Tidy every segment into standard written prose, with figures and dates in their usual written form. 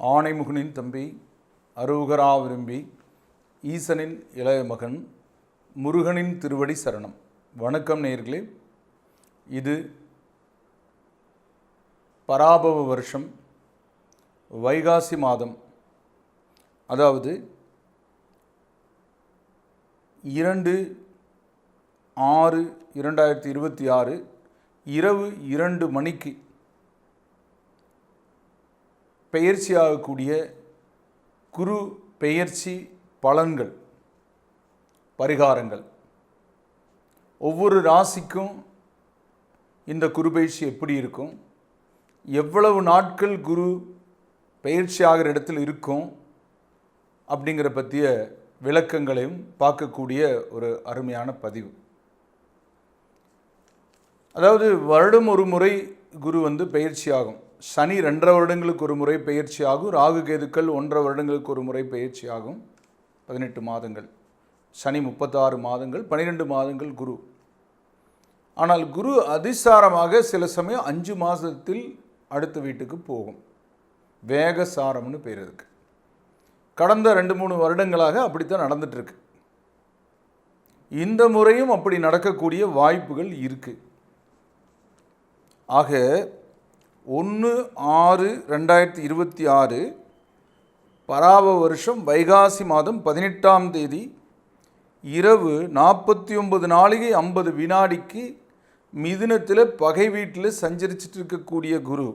ஆனைமுகனின் தம்பி அரோகரா விரும்பி ஈசனின் இளைய மகன் முருகனின் திருவடி சரணம். வணக்கம் நேயர்களே. இது பராபவ வருஷம் வைகாசி மாதம், அதாவது 2/6/2026 இரவு 2 மணிக்கு பெயர்ச்சியாகக்கூடிய குரு பெயர்ச்சி பலன்கள், பரிகாரங்கள். ஒவ்வொரு ராசிக்கும் இந்த குரு பெயர்ச்சி எப்படி இருக்கும், எவ்வளவு நாட்கள் குரு பெயர்ச்சி ஆகிற இடத்தில் இருக்கும் அப்படிங்கிற பற்றிய விளக்கங்களையும் பார்க்கக்கூடிய ஒரு அருமையான பதிவு. அதாவது வருடம் ஒரு முறை குரு பெயர்ச்சி ஆகும். சனி 2.5 வருடங்களுக்கு ஒரு முறை பயிற்சி ஆகும். ராகு கேதுக்கள் 1.5 வருடங்களுக்கு ஒரு முறை பயிற்சி ஆகும். 18 மாதங்கள். சனி 36 மாதங்கள், 12 மாதங்கள் குரு. ஆனால் குரு அதிசாரமாக சில சமயம் 5 மாதத்தில் அடுத்த வீட்டுக்கு போகும். வேகசாரம்னு பேர் இருக்கு. கடந்த 2-3 வருடங்களாக அப்படித்தான் நடந்துட்டுருக்கு. இந்த முறையும் அப்படி நடக்கக்கூடிய வாய்ப்புகள் இருக்கு. ஆக 1/6/2026 பராபவ வருஷம் வைகாசி மாதம் 18ஆம் தேதி இரவு 49:50 மிதுனத்தில் பகை வீட்டில் சஞ்சரிச்சுட்டு இருக்கக்கூடிய குரு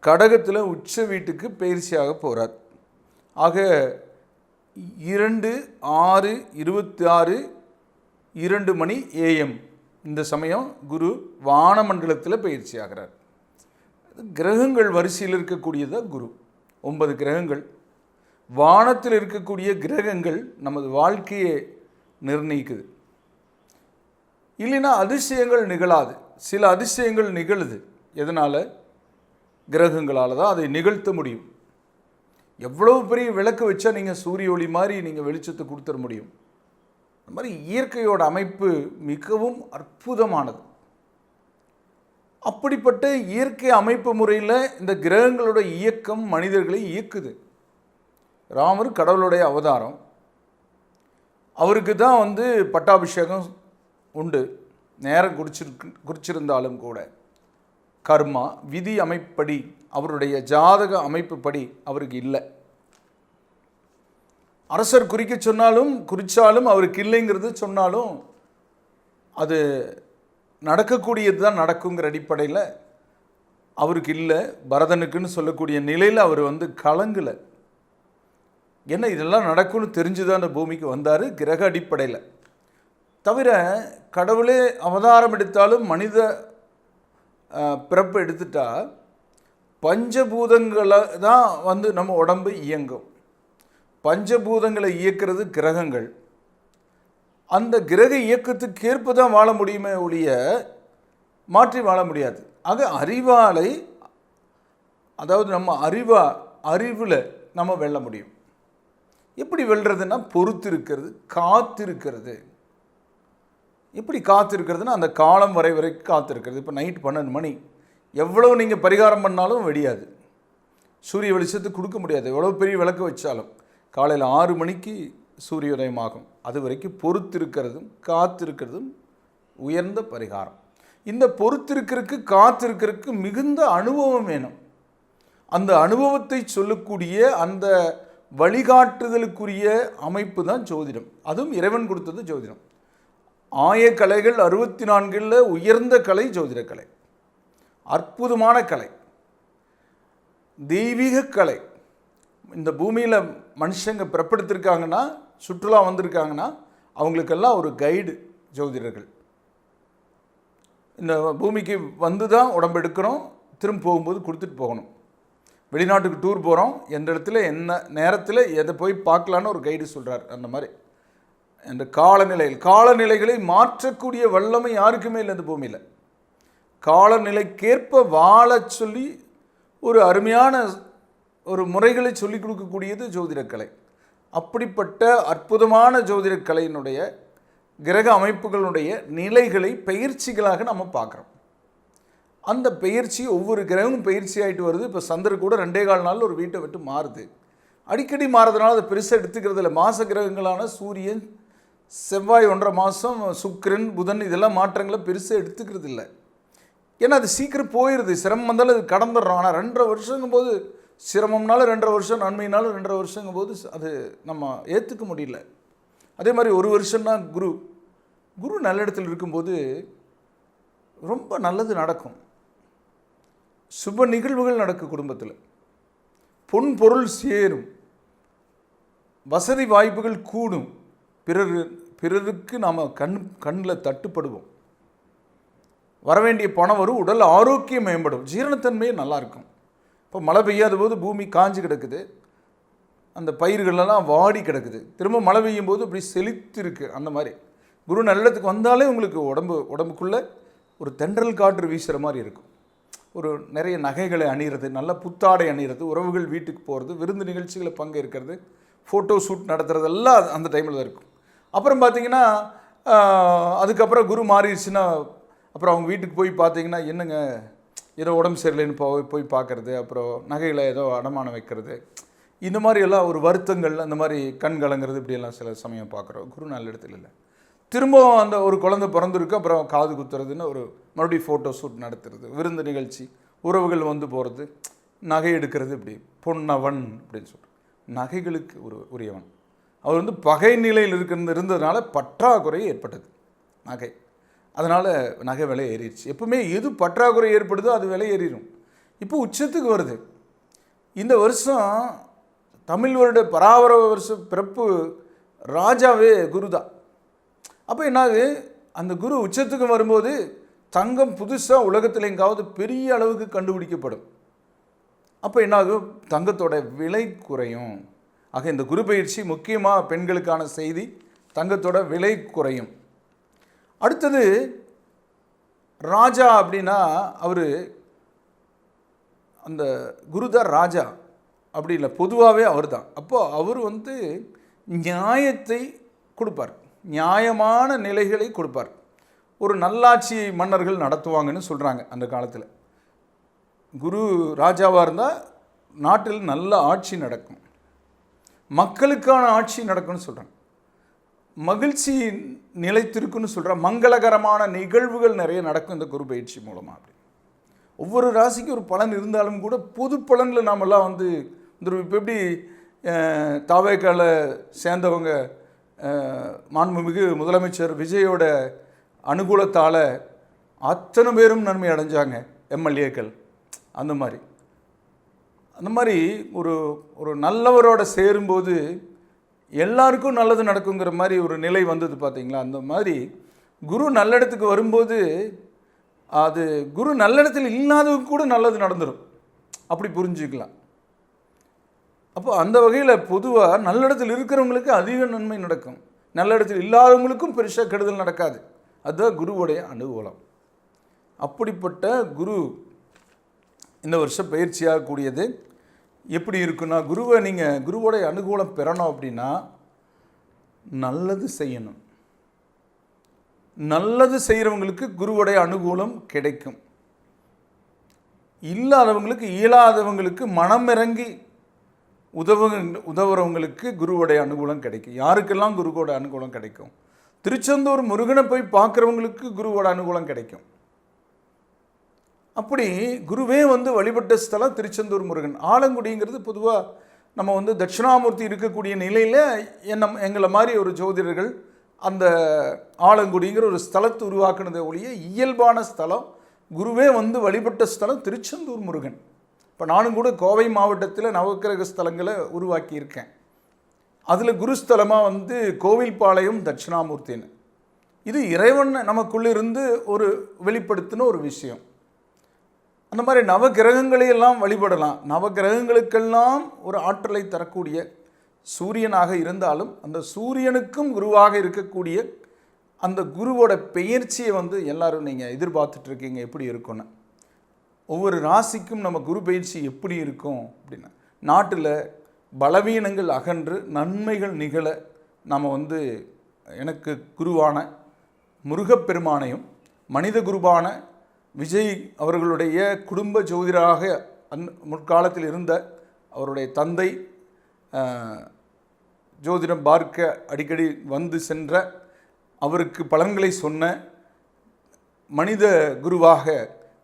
கடகத்தில் உச்ச வீட்டுக்கு பயிற்சியாக போகிறார். ஆக 2/6/26 2 மணி AM இந்த சமயம் குரு வானமண்டலத்தில் பயிற்சி ஆகிறார். கிரகங்கள் வரிசையில் இருக்கக்கூடியதான் குரு. 9 கிரகங்கள். வானத்தில் இருக்கக்கூடிய கிரகங்கள் நமது வாழ்க்கையை நிர்ணயிக்குது. இல்லைன்னா அதிசயங்கள் நிகழாது. சில அதிசயங்கள் நிகழுது. எதனால்? கிரகங்களால் தான் அதை நிகழ்த்த முடியும். எவ்வளவு பெரிய விளக்கு வச்சா நீங்கள் சூரிய ஒளி மாதிரி நீங்கள் வெளிச்சத்தை கொடுத்துட முடியும். அந்த மாதிரி இயற்கையோட அமைப்பு மிகவும் அற்புதமானது. அப்படிப்பட்ட இயற்கை அமைப்பு முறையில் இந்த கிரகங்களோட இயக்கம் மனிதர்களை இயக்குது. ராமர் கடவுளுடைய அவதாரம். அவருக்கு தான் பட்டாபிஷேகம் உண்டு. நேரம் குறிச்சிருந்தாலும் கூட கர்மா விதி அமைப்படி, அவருடைய ஜாதக அமைப்புப்படி அவருக்கு இல்லை. அரசர் குறிச்சாலும் அவருக்கு இல்லைங்கிறது சொன்னாலும் அது நடக்கக்கூடியது தான் நடக்குங்கிற அடிப்படையில் அவருக்கு இல்லை. பரதனுக்குன்னு சொல்லக்கூடிய நிலையில் அவர் கலங்கலை. என்ன இதெல்லாம் நடக்கும்னு தெரிஞ்சுதான் அந்த பூமிக்கு வந்தார், கிரக அடிப்படையில். தவிர கடவுளே அவதாரம் எடுத்தாலும் மனித பிறப்பு எடுத்துட்டா பஞ்சபூதங்களை தான் நம்ம உடம்பு இயங்கும். பஞ்சபூதங்களை இயக்கிறது கிரகங்கள். அந்த கிரக இயக்கத்துக்கு ஏற்ப தான் வாழ முடியுமே ஒழிய மாற்றி வாழ முடியாது. ஆக அறிவாலை, அதாவது நம்ம அறிவில் நம்ம வெல்ல முடியும். எப்படி வெல்றதுன்னா பொறுத்திருக்கிறது, காத்திருக்கிறது. எப்படி காத்திருக்கிறதுனா அந்த காலம் வரைக்கும் காத்திருக்கிறது. இப்போ நைட் 12 மணி எவ்வளவு நீங்கள் பரிகாரம் பண்ணாலும் வெடியாது. சூரிய வெளிச்சத்தை கொடுக்க முடியாது. எவ்வளோ பெரிய விளக்கு வச்சாலும் காலையில் 6 மணிக்கு சூரியோதயமாகும். அது வரைக்கும் பொறுத்திருக்கிறதும் காத்திருக்கிறதும் உயர்ந்த பரிகாரம். இந்த பொறுத்திருக்கிறதுக்கு காத்திருக்கிறதுக்கு மிகுந்த அனுபவம் வேணும். அந்த அனுபவத்தை சொல்லக்கூடிய அந்த வழிகாட்டுதலுக்குரிய அமைப்பு தான் ஜோதிடம். அதுவும் இறைவன் கொடுத்தது ஜோதிடம். கலைகள் 64 உயர்ந்த கலை ஜோதிட கலை. அற்புதமான கலை, தெய்வீக கலை. இந்த பூமியில் மனுஷங்க பிறப்படுத்திருக்காங்கன்னா, சுற்றுலா வந்திருக்காங்கன்னா அவங்களுக்கெல்லாம் ஒரு கைடு ஜோதிடர்கள். இந்த பூமிக்கு தான் உடம்பு எடுக்கிறோம், திரும்ப போகும்போது கொடுத்துட்டு போகணும். வெளிநாட்டுக்கு டூர் போகிறோம், எந்த இடத்துல என்ன நேரத்தில் எதை போய் பார்க்கலான்னு ஒரு கைடு சொல்கிறார். அந்த மாதிரி இந்த காலநிலைகளை மாற்றக்கூடிய வல்லமை யாருக்குமே இல்லை இந்த பூமியில். காலநிலைக்கேற்ப வாழ சொல்லி ஒரு அருமையான ஒரு முறைகளை சொல்லிக் கொடுக்கக்கூடியது ஜோதிடக்கலை. அப்படிப்பட்ட அற்புதமான அந்த பெயர்ச்சி ஒவ்வொரு கிரகமும் பயிற்சி ஆகிட்டு வருது. இப்போ சந்திரன் கூட 2.25 நாளில் ஒரு வீட்டை விட்டு மாறுது. அடிக்கடி மாறுறதுனால அதை பெருசாக எடுத்துக்கிறது இல்லை. மாத கிரகங்களான சூரியன், செவ்வாய் 1.5 மாதம், சுக்கிரன், புதன் இதெல்லாம் மாற்றங்களை பெருசாக எடுத்துக்கிறது இல்லை. ஏன்னா அது சீக்கிரம் போயிடுது. சிரமம் வந்தாலும் அது கடந்துடுறோம். ஆனால் 2.5 வருஷங்கும் போது சிரமம்னாலும் 2.5 வருஷம், நன்மைனாலும் 2.5 வருஷங்கும் போது அது நம்ம ஏற்றுக்க முடியல. அதே மாதிரி 1 வருஷம்னா குரு நல்ல இடத்துல இருக்கும்போது ரொம்ப நல்லது நடக்கும். சுப நிகழ்வுகள் நடக்கும். குடும்பத்தில் பொன் பொருள் சேரும், வசதி வாய்ப்புகள் கூடும், பிறருக்கு நாம் கண்ணில் தட்டுப்படுவோம், வரவேண்டிய பணம் வரும், உடல் ஆரோக்கியம் மேம்படும், ஜீரணத்தன்மையே நல்லாயிருக்கும். இப்போ மழை பெய்யாத போது பூமி காஞ்சி கிடக்குது, அந்த பயிர்களெல்லாம் வாடி கிடக்குது. திரும்ப மழை பெய்யும் போது அப்படி செழித்து இருக்குது. அந்த மாதிரி குரு நல்லத்துக்கு வந்தாலே உங்களுக்கு உடம்புக்குள்ளே ஒரு தென்றல் காற்று வீசுகிற மாதிரி இருக்கும். ஒரு நிறைய நகைகளை அணிகிறது, நல்ல புத்தாடை அணிகிறது, உறவுகள் வீட்டுக்கு போகிறது, விருந்து நிகழ்ச்சிகளை பங்கேற்கிறது, ஃபோட்டோ ஷூட் நடத்துறதெல்லாம் அந்த டைமில் தான் இருக்கும். அப்புறம் பார்த்திங்கன்னா அதுக்கப்புறம் குரு மாறிடுச்சுன்னா அப்புறம் அவங்க வீட்டுக்கு போய் பார்த்தீங்கன்னா என்னங்க ஏதோ உடம்பு சரியில்லைன்னு போய் பார்க்குறது, அப்புறம் நகைகளை ஏதோ அடமானம் வைக்கிறது, இந்த மாதிரி எல்லாம் ஒரு வருத்தங்கள், அந்த மாதிரி கண் கலங்கிறது, இப்படியெல்லாம் சில சமயம் பார்க்குறோம். குரு நல்ல இடத்துல இல்லை. திரும்பவும் அந்த ஒரு குழந்தை பிறந்திருக்கு, அப்புறம் காது குத்துறதுன்னு ஒரு மறுபடியும் ஃபோட்டோ ஷூட் நடத்துறது, விருந்து நிகழ்ச்சி, உறவுகள் வந்து போகிறது, நகை எடுக்கிறது, இப்படி பொன்னவன் அப்படின்னு சொல்கிறோம். நகைகளுக்கு உரியவன் அவர் வந்து பகை நிலையில் இருந்ததுனால பற்றாக்குறை ஏற்பட்டது நகை. அதனால் நகை விலை ஏறிடுச்சு. எப்பவுமே எது பற்றாக்குறை ஏற்படுதோ அது விலை ஏறிடும். இப்போ உச்சத்துக்கு வருது. இந்த வருஷம் தமிழ் வருட பராவர வருஷ பிறப்பு ராஜாவே குரு தான். அப்போ என்னாது, அந்த குரு உச்சத்துக்கு வரும்போது தங்கம் புதுசாக உலகத்தில் எங்காவது பெரிய அளவுக்கு கண்டுபிடிக்கப்படும். அப்போ என்னாகும், தங்கத்தோட விலை குறையும். ஆக இந்த குரு பயிற்சி முக்கியமாக பெண்களுக்கான செய்தி, தங்கத்தோட விலை குறையும். அடுத்தது ராஜா அப்படின்னா அவர் அந்த குருதான் ராஜா அப்படி இல்லை, பொதுவாகவே அவர் தான். அப்போது அவர் வந்து நியாயத்தை கொடுப்பார், நியாயமான நிலைகளை கொடுப்பார். ஒரு நல்லாட்சி மன்னர்கள் நடத்துவாங்கன்னு சொல்கிறாங்க அந்த காலத்தில். குரு ராஜாவாக இருந்தால் நாட்டில் நல்ல ஆட்சி நடக்கும், மக்களுக்கான ஆட்சி நடக்கும்னு சொல்கிறாங்க, மகிழ்ச்சி நிலைத்திருக்குன்னு சொல்கிறாங்க, மங்களகரமான நிகழ்வுகள் நிறைய நடக்கும் இந்த குரு பயிற்சி மூலமாக. அப்படி ஒவ்வொரு ராசிக்கும் ஒரு பலன் இருந்தாலும் கூட பொது பலனில் நாமெல்லாம் வந்து இந்த இப்போ எப்படி தாவேக்கால சேர்ந்தவங்க மாண்புமிகு முதலமைச்சர் விஜயோட அனுகூலத்தால் அத்தனை பேரும் நன்மை அடைஞ்சாங்க, எம்எல்ஏக்கள். அந்த மாதிரி ஒரு நல்லவரோட சேரும்போது எல்லாருக்கும் நல்லது நடக்குங்கிற மாதிரி ஒரு நிலை வந்தது பார்த்தீங்களா. அந்த மாதிரி குரு நல்லிடத்துக்கு வரும்போது அது குரு நல்லிடத்தில் இல்லாதவங்க கூட நல்லது நடந்துடும், அப்படி புரிஞ்சுக்கலாம். அப்போ அந்த வகையில் பொதுவாக நல்லிடத்தில் இருக்கிறவங்களுக்கு அதிக நன்மை நடக்கும், நல்லிடத்தில் இல்லாதவங்களுக்கும் பெருசாக கெடுதல் நடக்காது. அதுதான் குருவுடைய அனுகூலம். அப்படிப்பட்ட குரு இந்த வருஷம் பயிற்சியாகக்கூடியது எப்படி இருக்குன்னா, நீங்கள் குருவோடைய அனுகூலம் பெறணும் அப்படின்னா நல்லது செய்யணும். நல்லது செய்கிறவங்களுக்கு குருவுடைய அனுகூலம் கிடைக்கும். இல்லாதவங்களுக்கு, இயலாதவங்களுக்கு, மனம் இறங்கி உதவுறவங்களுக்கு குருவுடைய அனுகூலம் கிடைக்கும். யாருக்கெல்லாம் குருவோட அனுகூலம் கிடைக்கும்? திருச்செந்தூர் முருகனை போய் பார்க்குறவங்களுக்கு குருவோட அனுகூலம் கிடைக்கும். அப்படி குருவே வந்து வழிபட்ட ஸ்தலம் திருச்செந்தூர் முருகன். ஆலங்குடிங்கிறது பொதுவாக நம்ம வந்து தட்சிணாமூர்த்தி இருக்கக்கூடிய நிலையில் எங்களை மாதிரி ஒரு ஜோதிடர்கள் அந்த ஆலங்குடிங்கிற ஒரு ஸ்தலத்தை உருவாக்குனதை ஒழிய இயல்பான ஸ்தலம், குருவே வந்து வழிபட்ட ஸ்தலம் திருச்செந்தூர் முருகன். இப்போ நானும் கூட கோவை மாவட்டத்தில் நவக்கிரக ஸ்தலங்களை உருவாக்கியிருக்கேன். அதில் குருஸ்தலமாக வந்து கோவில்பாளையம் தட்சிணாமூர்த்தின்னு. இது இறைவன் நமக்குள்ளிருந்து ஒரு வெளிப்படுத்தின ஒரு விஷயம். அந்த மாதிரி நவகிரகங்களையெல்லாம் வழிபடலாம். நவகிரகங்களுக்கெல்லாம் ஒரு ஆற்றலை தரக்கூடிய சூரியனாக இருந்தாலும் அந்த சூரியனுக்கும் குருவாக இருக்கக்கூடிய அந்த குருவோட பெயர்ச்சியை வந்து எல்லாரும் நீங்கள் எதிர்பார்த்துட்ருக்கீங்க எப்படி இருக்குன்னு. ஒவ்வொரு ராசிக்கும் நம்ம குரு பயிற்சி எப்படி இருக்கும் அப்படின்னா, நாட்டில் பலவீனங்கள் அகன்று நன்மைகள் நிகழ நாம் வந்து எனக்கு குருவான முருகப்பெருமானையும் மனித குருவான விஜய் அவர்களுடைய குடும்ப ஜோதிடராக முற்காலத்தில் இருந்த அவருடைய தந்தை, ஜோதிடம் பார்க்க அடிக்கடி வந்து சென்ற, அவருக்கு பலன்களை சொன்ன மனித குருவாக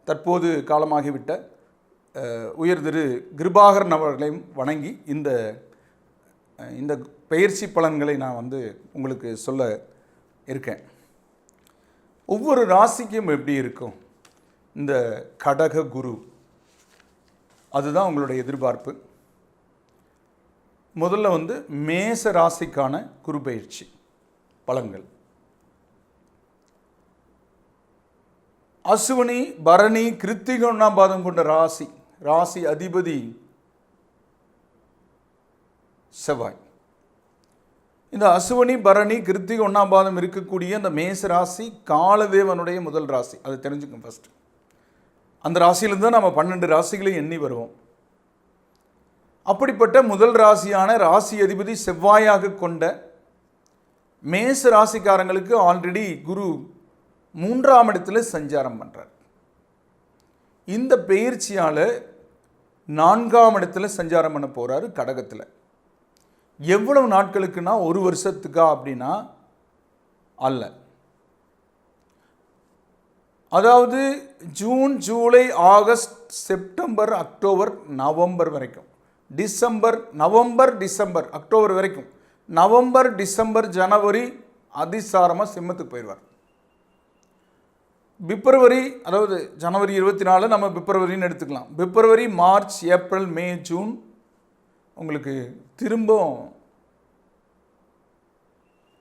தற்போது காலமாகிவிட்ட உயர் திரு கிருபாகரன் அவர்களையும் வணங்கி இந்த பெயர்ச்சி பலன்களை நான் உங்களுக்கு சொல்ல இருக்கேன். ஒவ்வொரு ராசிக்கும் எப்படி இருக்கும் இந்த கடக குரு, அதுதான் உங்களுடைய எதிர்பார்ப்பு. முதல்ல மேச ராசிக்கான குரு பயிற்சி பலன்கள். அசுவனி, பரணி, கிருத்திகை 1ஆம் பாதம் கொண்ட ராசி அதிபதி செவ்வாய். இந்த அசுவனி, பரணி, கிருத்திகை 1ஆம் பாதம் இருக்கக்கூடிய அந்த மேச ராசி காலதேவனுடைய முதல் ராசி. அதை தெரிஞ்சுக்கோங்க ஃபர்ஸ்ட். அந்த ராசியிலிருந்து தான் நம்ம 12 ராசிகளையும் எண்ணி வருவோம். அப்படிப்பட்ட முதல் ராசியான ராசி அதிபதி செவ்வாயாக கொண்ட மேச ராசிக்காரங்களுக்கு ஆல்ரெடி குரு 3ஆம் இடத்துல சஞ்சாரம் பண்ணுறார். இந்த பெயர்ச்சியால் 4ஆம் இடத்துல சஞ்சாரம் பண்ண போகிறாரு கடகத்தில். எவ்வளவு நாட்களுக்குன்னா 1 வருஷத்துக்கா அப்படின்னா அல்ல. அதாவது June, July, August, September, October, November வரைக்கும், நவம்பர், டிசம்பர், அக்டோபர் வரைக்கும், நவம்பர், டிசம்பர், ஜனவரி அதிசாரமாக சிம்மத்துக்கு போயிடுவார். பிப்ரவரி, அதாவது ஜனவரி 24 நம்ம பிப்ரவரின்னு எடுத்துக்கலாம். பிப்ரவரி, மார்ச், ஏப்ரல், மே, ஜூன் உங்களுக்கு திரும்ப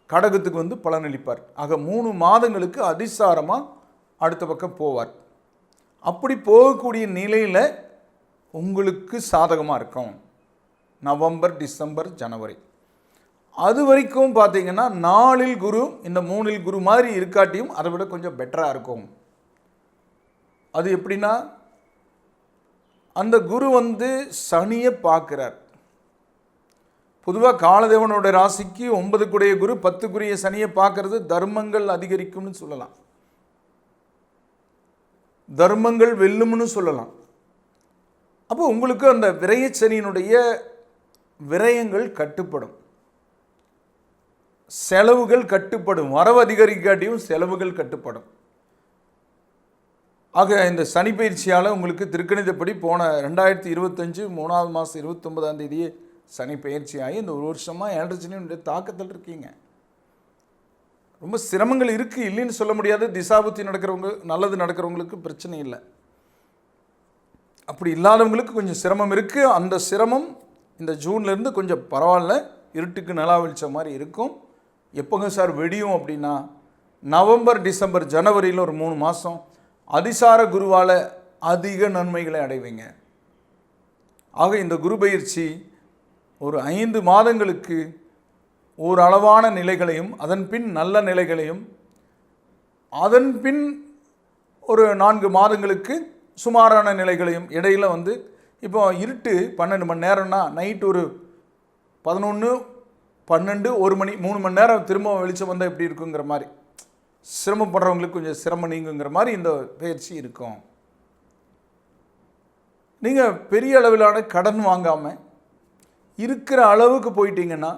கடகத்துக்கு பலனளிப்பார். ஆக 3 மாதங்களுக்கு அதிசாரமாக அடுத்த பக்கம் போவார். அப்படி போகக்கூடிய நிலையில் உங்களுக்கு சாதகமாக இருக்கும் நவம்பர், டிசம்பர், ஜனவரி. அது வரைக்கும் பார்த்தீங்கன்னா 4இல் குரு, இந்த 3இல் குரு மாதிரி இருக்காட்டியும் அதை விட கொஞ்சம் பெட்டராக இருக்கும். அது எப்படின்னா, அந்த குரு சனியை பார்க்குறார். பொதுவாக காலதேவனோட ராசிக்கு 9க்குடைய குரு 10க்குரிய சனியை பார்க்கறது தர்மங்கள் அதிகரிக்கும்னு சொல்லலாம், தர்மங்கள் வெல்லும்னு சொல்லலாம். அப்போ உங்களுக்கு அந்த விரயச்சனியினுடைய விரயங்கள் கட்டுப்படும், செலவுகள் கட்டுப்படும், வரவு அதிகரிக்காட்டியும் செலவுகள் கட்டுப்படும். ஆக இந்த சனி பயிற்சியால் உங்களுக்கு திருக்கணிதப்படி போன 2025 3ஆவது மாதம் 29ஆம் தேதியே சனி பயிற்சி ஆகி இந்த 1 வருஷமாக 7.5 சனியுடைய தாக்கத்தில் இருக்கீங்க. ரொம்ப சிரமங்கள் இருக்குது, இல்லைன்னு சொல்ல முடியாது. திசாபுத்தி நடக்கிறவங்க, நல்லது நடக்கிறவங்களுக்கு பிரச்சனை இல்லை. அப்படி இல்லாதவங்களுக்கு கொஞ்சம் சிரமம் இருக்குது. அந்த சிரமம் இந்த ஜூன்லேருந்து கொஞ்சம் பரவாயில்ல, இருட்டுக்கு நிலா வெளிச்ச மாதிரி இருக்கும். எப்போங்க சார் வெடியும் அப்படின்னா, நவம்பர், டிசம்பர், ஜனவரியில் ஒரு 3 மாதம் அதிசார குருவால் அதிக நன்மைகளை அடைவீங்க. ஆக இந்த குரு பயிற்சி ஒரு 5 மாதங்களுக்கு ஒரு அளவான நிலைகளையும், அதன் பின் நல்ல நிலைகளையும், அதன் பின் ஒரு 4 மாதங்களுக்கு சுமாரான நிலைகளையும், இடையில் இப்போ இருட்டு 12 மணி நேரம்னா நைட்டு ஒரு 11, 12, 1 மணி 3 மணி நேரம் திரும்ப வெளிச்சம் வந்தால் எப்படி இருக்குங்கிற மாதிரி, சிரமப்படுறவங்களுக்கு கொஞ்சம் சிரமம் நீங்குங்கிற மாதிரி இந்த பயிற்சி இருக்கும். நீங்கள் பெரிய அளவிலான கடன் வாங்காமல் இருக்கிற அளவுக்கு போயிட்டீங்கன்னா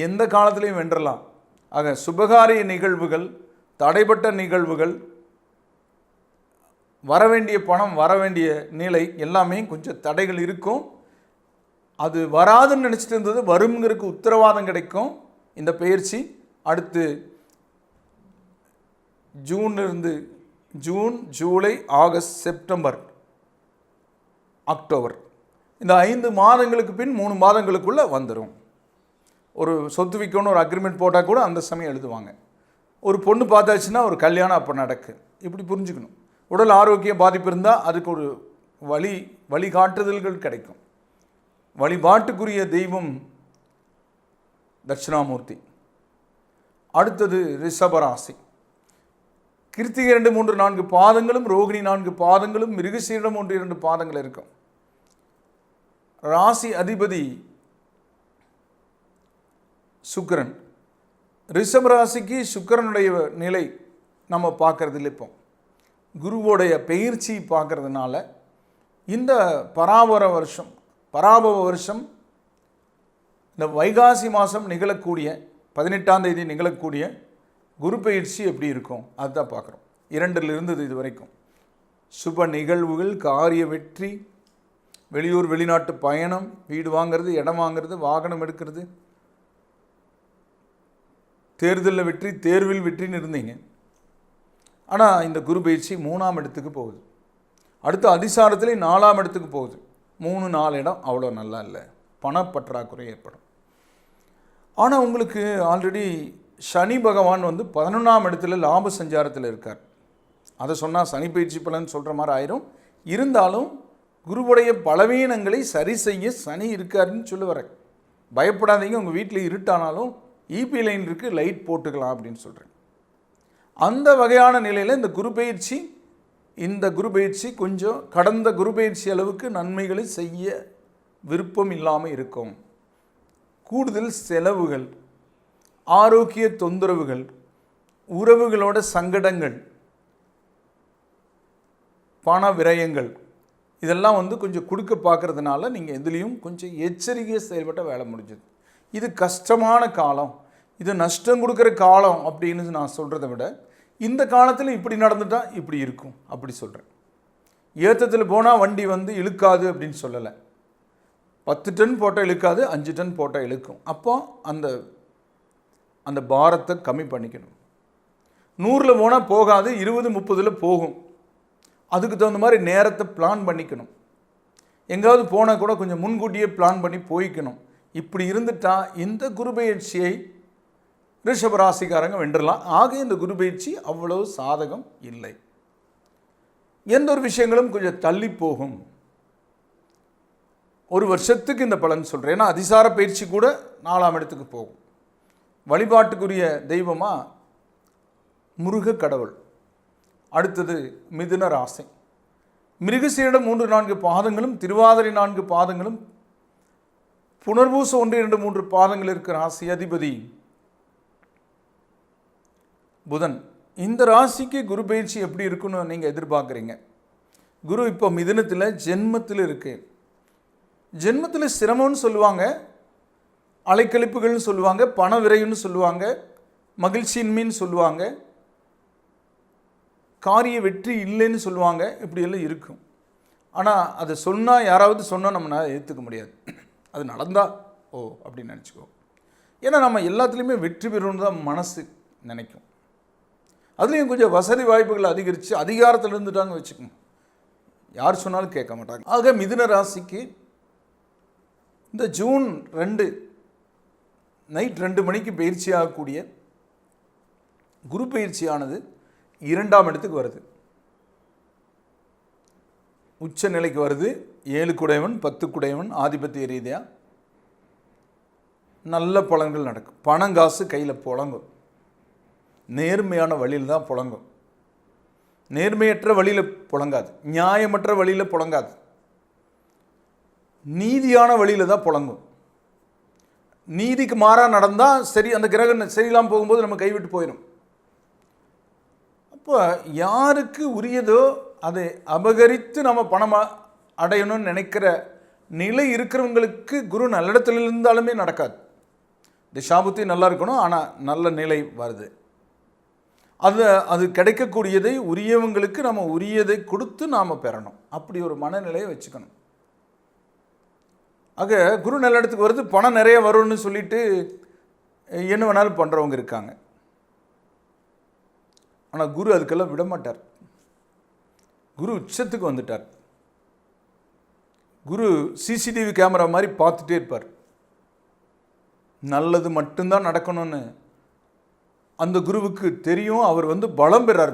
எந்த காலத்துலேயும் வென்றலாம். ஆக சுபகாரிய நிகழ்வுகள், தடைப்பட்ட நிகழ்வுகள், வரவேண்டிய பணம், வரவேண்டிய நிலை எல்லாமே கொஞ்சம் தடைகள் இருக்கும். அது வராதுன்னு நினச்சிட்டு இருந்தது வருங்கிறதுக்கு உத்தரவாதம் கிடைக்கும். இந்த பயிற்சி அடுத்து June, July, August, September, October, இந்த 5 மாதங்களுக்கு பின் 3 மாதங்களுக்குள்ளே வந்துடும். ஒரு சொத்து விற்கணும், ஒரு அக்ரிமெண்ட் போட்டால் கூட அந்த சமயம் எழுதுவாங்க. ஒரு பொண்ணு பார்த்தாச்சுன்னா ஒரு கல்யாணம் அப்போ நடக்கு. இப்படி புரிஞ்சுக்கணும். உடல் ஆரோக்கிய பாதிப்பு இருந்தால் அதுக்கு ஒரு வழிகாட்டுதல்கள் கிடைக்கும். வழிபாட்டுக்குரிய தெய்வம் தட்சிணாமூர்த்தி. அடுத்தது ரிஷபராசி. கிருத்திகை 2, 3, 4 பாதங்களும், ரோகிணி 4 பாதங்களும், மிருகசீரிடம் 1, 2 பாதங்கள் இருக்கும். ராசி அதிபதி சுக்கிரன். ரிஷப ராசிக்கு சுக்கிரனுடைய நிலை நம்ம பார்க்கறது இல்லை. இப்போ குருவோடைய பெயர்ச்சி பார்க்கறதுனால இந்த பராபவ வருஷம் இந்த வைகாசி மாதம் நிகழக்கூடிய 18ஆம் தேதி நிகழக்கூடிய குரு பெயர்ச்சி எப்படி இருக்கும் அதுதான் பார்க்குறோம். 2 இருந்தது இது வரைக்கும். சுப நிகழ்வுகள், காரிய வெற்றி, வெளியூர் வெளிநாட்டு பயணம், வீடு வாங்கிறது, இடம் வாங்கிறது, வாகனம் எடுக்கிறது, தேர்தலில் வெற்றி, தேர்வில் வெற்றின்னு இருந்தீங்க. ஆனால் இந்த குரு பயிற்சி 3ஆம் இடத்துக்கு போகுது. அடுத்து அதிசாரத்திலே 4ஆம் இடத்துக்கு போகுது. 3-4 இடம் அவ்வளோ நல்லா இல்லை, பணப்பற்றாக்குறை ஏற்படும். ஆனால் உங்களுக்கு ஆல்ரெடி சனி பகவான் 11ஆம் இடத்துல லாப சஞ்சாரத்தில் இருக்கார். அதை சொன்னால் சனி பயிற்சி பலன் சொல்கிற மாதிரி ஆயிரும். இருந்தாலும் குருவுடைய பலவீனங்களை சரி செய்ய சனி இருக்காருன்னு சொல்ல வரேன். பயப்படாதீங்க, உங்கள் வீட்டில் இருட்டானாலும் ஈபி லைன் இருக்குது, லைட் போட்டுக்கலாம் அப்படின்னு சொல்கிறேன். அந்த வகையான நிலையில் இந்த குரு பயிற்சி கொஞ்சம் கடந்த குரு பயிற்சி அளவுக்கு நன்மைகளை செய்ய விருப்பம் இல்லாமல் இருக்கும். கூடுதல் செலவுகள், ஆரோக்கிய தொந்தரவுகள், உறவுகளோட சங்கடங்கள், பண விரயங்கள், இதெல்லாம் கொஞ்சம் கொடுக்க பார்க்கறதுனால நீங்கள் எதுலேயும் கொஞ்சம் எச்சரிக்கையாக செயல்பட்ட வேலை முடிஞ்சது. இது கஷ்டமான காலம், இது நஷ்டம் கொடுக்குற காலம் அப்படின்னு நான் சொல்கிறத விட இந்த காலத்தில் இப்படி நடந்துட்டால் இப்படி இருக்கும் அப்படி சொல்கிறேன். ஏற்றத்தில் போனால் வண்டி இழுக்காது அப்படின்னு சொல்லலை. 10 டன் போட்டால் இழுக்காது, 5 டன் போட்டால் இழுக்கும். அப்போ அந்த பாரத்தை கம்மி பண்ணிக்கணும். 100ல் போனால் போகாது, 20-30ல் போகும். அதுக்கு தகுந்த மாதிரி நேரத்தை பிளான் பண்ணிக்கணும். எங்காவது போனால் கூட கொஞ்சம் முன்கூட்டியே பிளான் பண்ணி போய்க்கணும். இப்படி இருந்துட்டால் இந்த குரு பயிற்சியை ரிஷபராசிக்காரங்க வென்றலாம். ஆக இந்த குரு பயிற்சி அவ்வளவு சாதகம் இல்லை. எந்த ஒரு விஷயங்களும் கொஞ்சம் தள்ளி போகும். ஒரு வருஷத்துக்கு இந்த பலன் சொல்கிறேன். ஏன்னா அதிசார பயிற்சி கூட 4ஆம் இடத்துக்கு போகும். வழிபாட்டுக்குரிய தெய்வமாக முருக கடவுள். அடுத்தது மிதுன ராசி. மிருகசீரிடம் 3-4 பாதங்களும், திருவாதிரை 4 பாதங்களும், புனர்பூச 1-2-3 பாதங்கள் இருக்கிற ராசி அதிபதி புதன். இந்த ராசிக்கு குரு பயிற்சி எப்படி இருக்குன்னு நீங்கள் எதிர்பார்க்குறீங்க? குரு இப்போ மிதுனத்தில் ஜென்மத்தில் இருக்கு. ஜென்மத்தில் சிரமம்னு சொல்லுவாங்க, அலைக்கழிப்புகள்னு சொல்லுவாங்க, பண விரைவுன்னு சொல்லுவாங்க, மகிழ்ச்சியின்மைன்னு சொல்லுவாங்க, காரிய வெற்றி இல்லைன்னு சொல்லுவாங்க. இப்படியெல்லாம் இருக்கும். ஆனால் அதை சொன்னால், யாராவது சொன்னால் நம்மளால் ஏற்றுக்க முடியாது. அது நடந்தால் அப்படின்னு நினச்சிக்கோ. ஏன்னா நம்ம எல்லாத்துலேயுமே வெற்றி பெறணும்னு தான் மனசு நினைக்கும். அதுலேயும் கொஞ்சம் வசதி வாய்ப்புகள் அதிகரித்து அதிகாரத்தில் இருந்துட்டாங்க வச்சுக்கோங்க, யார் சொன்னாலும் கேட்க மாட்டாங்க. ஆக மிதுன ராசிக்கு இந்த ஜூன் 2 நைட் 2 மணிக்கு பயிற்சி ஆகக்கூடிய குரு பயிற்சியானது 2ஆம் இடத்துக்கு வருது. உச்ச நிலைக்கு வருது. 7 குடையவன் 10 குடையவன் ஆதிபத்திய ரீதியாக நல்ல பலன்கள் நடக்கும். பணங்காசு கையில் புழங்கும். நேர்மையான வழியில் தான் புழங்கும். நேர்மையற்ற வழியில் புழங்காது, நியாயமற்ற வழியில் புழங்காது, நீதியான வழியில் தான் புழங்கும். நீதிக்கு மாறாக நடந்தால் சரி, அந்த கிரகம் சரியில்லாமல் போகும்போது நம்ம கைவிட்டு போயிடும். அப்போ யாருக்கு உரியதோ அதை அபகரித்து நம்ம பணமாக அடையணும்னு நினைக்கிற நிலை இருக்கிறவங்களுக்கு குரு நல்ல இடத்துல இருந்தாலுமே நடக்காது. திசாபுத்தி நல்லா இருக்கணும், ஆனால் நல்ல நிலை வருது. அது கிடைக்கக்கூடியதை உரியவங்களுக்கு நம்ம உரியதை கொடுத்து நாம் பெறணும். அப்படி ஒரு மனநிலையை வச்சுக்கணும். ஆக குரு நல்ல இடத்துக்கு வருது, பணம் நிறைய வரும்னு சொல்லிட்டு என்ன வேணாலும் பண்ணுறவங்க இருக்காங்க. ஆனால் குரு அதுக்கெல்லாம் விட மாட்டார். குரு உச்சத்துக்கு வந்துட்டார். குரு சிசிடிவி கேமரா மாதிரி பார்த்துட்டே இருப்பார். நல்லது மட்டும்தான் நடக்கணும்னு அந்த குருவுக்கு தெரியும். அவர் பலம் பெறார்.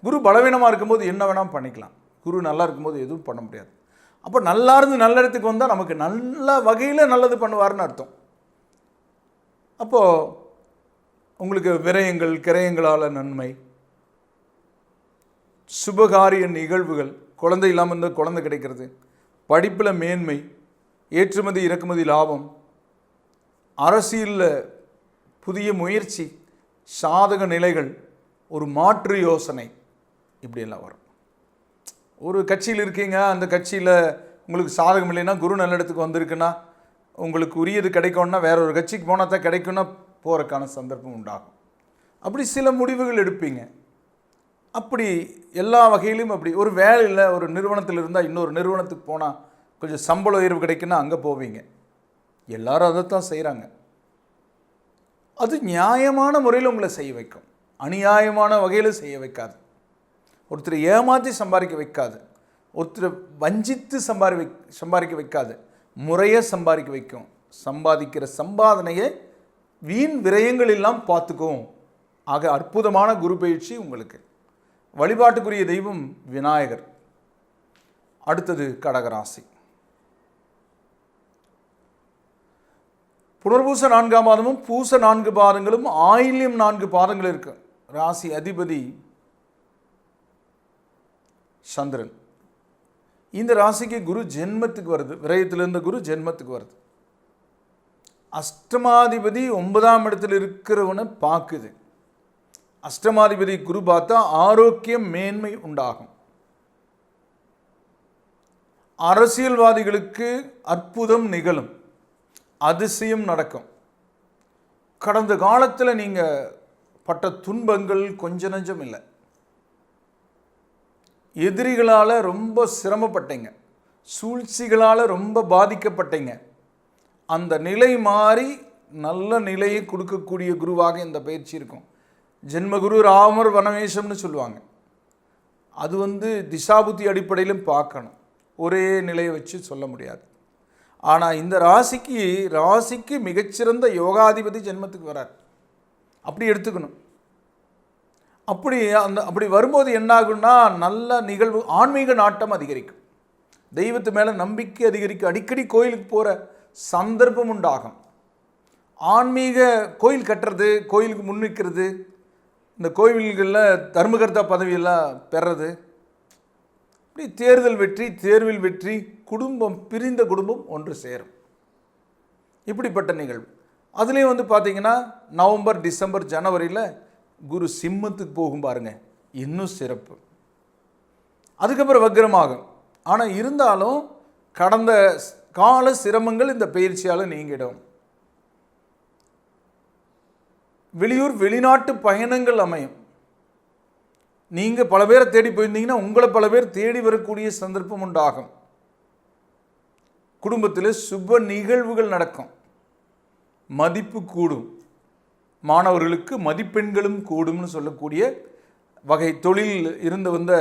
குரு பலவீனமாக இருக்கும்போது என்ன வேணால் பண்ணிக்கலாம். குரு நல்லா இருக்கும்போது எதுவும் பண்ண முடியாது. அப்போ நல்லா இருந்து நல்ல இடத்துக்கு வந்தால் நமக்கு நல்ல வகையில் நல்லது பண்ணுவார்னு அர்த்தம். அப்போது உங்களுக்கு விரயங்கள் கிரயங்களால் நன்மை, சுபகாரிய நிகழ்வுகள், குழந்தை இல்லாமல் இருந்தால் குழந்தை கிடைக்கிறது, படிப்பில் மேன்மை, ஏற்றுமதி இறக்குமதி லாபம், அரசியலில் புதிய முயற்சி, சாதக நிலைகள், ஒரு மாற்று யோசனை, இப்படியெல்லாம் வரும். ஒரு கட்சியில் இருக்கீங்க, அந்த கட்சியில் உங்களுக்கு சாதகம் இல்லைன்னா, குரு நல்ல இடத்துக்கு வந்திருக்குன்னா, உங்களுக்கு உரியது கிடைக்கும்னா வேற ஒரு கட்சிக்கு போனால் தான் கிடைக்கும்னா போகிறக்கான சந்தர்ப்பம் உண்டாகும். அப்படி சில முடிவுகள் எடுப்பீங்க. அப்படி எல்லா வகையிலும் அப்படி ஒரு வேலையில் ஒரு நிறுவனத்தில் இருந்தால் இன்னொரு நிறுவனத்துக்கு போனால் கொஞ்சம் சம்பள உயர்வு கிடைக்குன்னா அங்கே போவீங்க. எல்லாரும் அதைத்தான் செய்கிறாங்க. அது நியாயமான முறையில் உங்களை செய்ய வைக்கும், அநியாயமான வகையில் செய்ய வைக்காது. ஒருத்தரை ஏமாற்றி சம்பாதிக்க வைக்காது, ஒருத்தரை வஞ்சித்து சம்பாதிக்க வைக்காது, முறையை சம்பாதிக்க வைக்கும். சம்பாதிக்கிற சம்பாதனையை வீண் விரயங்கள் எல்லாம் பார்த்துக்கும். ஆக அற்புதமான குரு பயிற்சி உங்களுக்கு. வழிபாட்டுக்குரிய தெய்வம் விநாயகர். அடுத்தது கடகராசி. புனர்பூச 4ஆம் பாதமும் பூச 4 பாதங்களும் ஆயில்யம் 4 பாதங்கள் இருக்கு. ராசி அதிபதி சந்திரன். இந்த ராசிக்கு குரு ஜென்மத்துக்கு வருது, விரயத்திலிருந்த குரு ஜென்மத்துக்கு வருது. அஷ்டமாதிபதி 9ஆம் இடத்தில் இருக்கிறவனை பார்க்குது. அஷ்டமாதிபதி குரு பார்த்தா ஆரோக்கியம் மேன்மை உண்டாகும். அரசியல்வாதிகளுக்கு அற்புதம் நிகழும், அதிசயம் நடக்கும். கடந்த காலத்தில் நீங்கள் பட்ட துன்பங்கள் கொஞ்ச நஞ்சம் இல்லை. எதிரிகளால் ரொம்ப சிரமப்பட்டீங்க, சூழ்ச்சிகளால் ரொம்ப பாதிக்கப்பட்டீங்க. அந்த நிலை மாறி நல்ல நிலையை கொடுக்கக்கூடிய குருவாக இந்த பயிற்சி இருக்கும். ஜென்மகுரு ராமர் வனமேஷம்னு சொல்லுவாங்க. அது திசாபுத்தி அடிப்படையிலும் பார்க்கணும், ஒரே நிலையை வச்சு சொல்ல முடியாது. ஆனால் இந்த ராசிக்கு மிகச்சிறந்த யோகாதிபதி ஜென்மத்துக்கு வரார், அப்படி எடுத்துக்கணும். அப்படி வரும்போது என்னாகும்னா நல்ல நிகழ்வு, ஆன்மீக நாட்டம் அதிகரிக்கும், தெய்வத்து மேலே நம்பிக்கை அதிகரிக்கும். அடிக்கடி கோயிலுக்கு போகிற சந்தர்ப்பம் உண்டாகும். ஆன்மீக கோயில் கட்டுறது, கோயிலுக்கு முன்னிக்கிறது, இந்த கோயில்களில் தர்மகர்த்தா பதவியெல்லாம் பெறது, இப்படி தேர்தல் வெற்றி, தேர்வில் வெற்றி, குடும்பம் பிரிந்த குடும்பம் ஒன்று சேரும். இப்படிப்பட்ட நிகழ்வு. அதுலேயும் பார்த்தீங்கன்னா நவம்பர், டிசம்பர், ஜனவரியில் குரு சிம்மத்துக்கு போகும் பாருங்க, இன்னும் சிறப்பு. அதுக்கப்புறம் வக்ரமாகும். ஆனால் இருந்தாலும் கடந்த கால சிரமங்கள் இந்த பயிற்சியால் நீங்கிடும். வெளியூர் வெளிநாட்டு பயணங்கள் அமையும். நீங்கள் பல பேரை தேடி போயிருந்தீங்கன்னா உங்களை பல பேர் தேடி வரக்கூடிய சந்தர்ப்பம் உண்டாகும். குடும்பத்தில் சுப நிகழ்வுகள் நடக்கும், மதிப்பு கூடும், மாணவர்களுக்கு மதிப்பெண்களும் கூடும்னு சொல்லக்கூடிய வகை. தொழில் இருந்து வந்த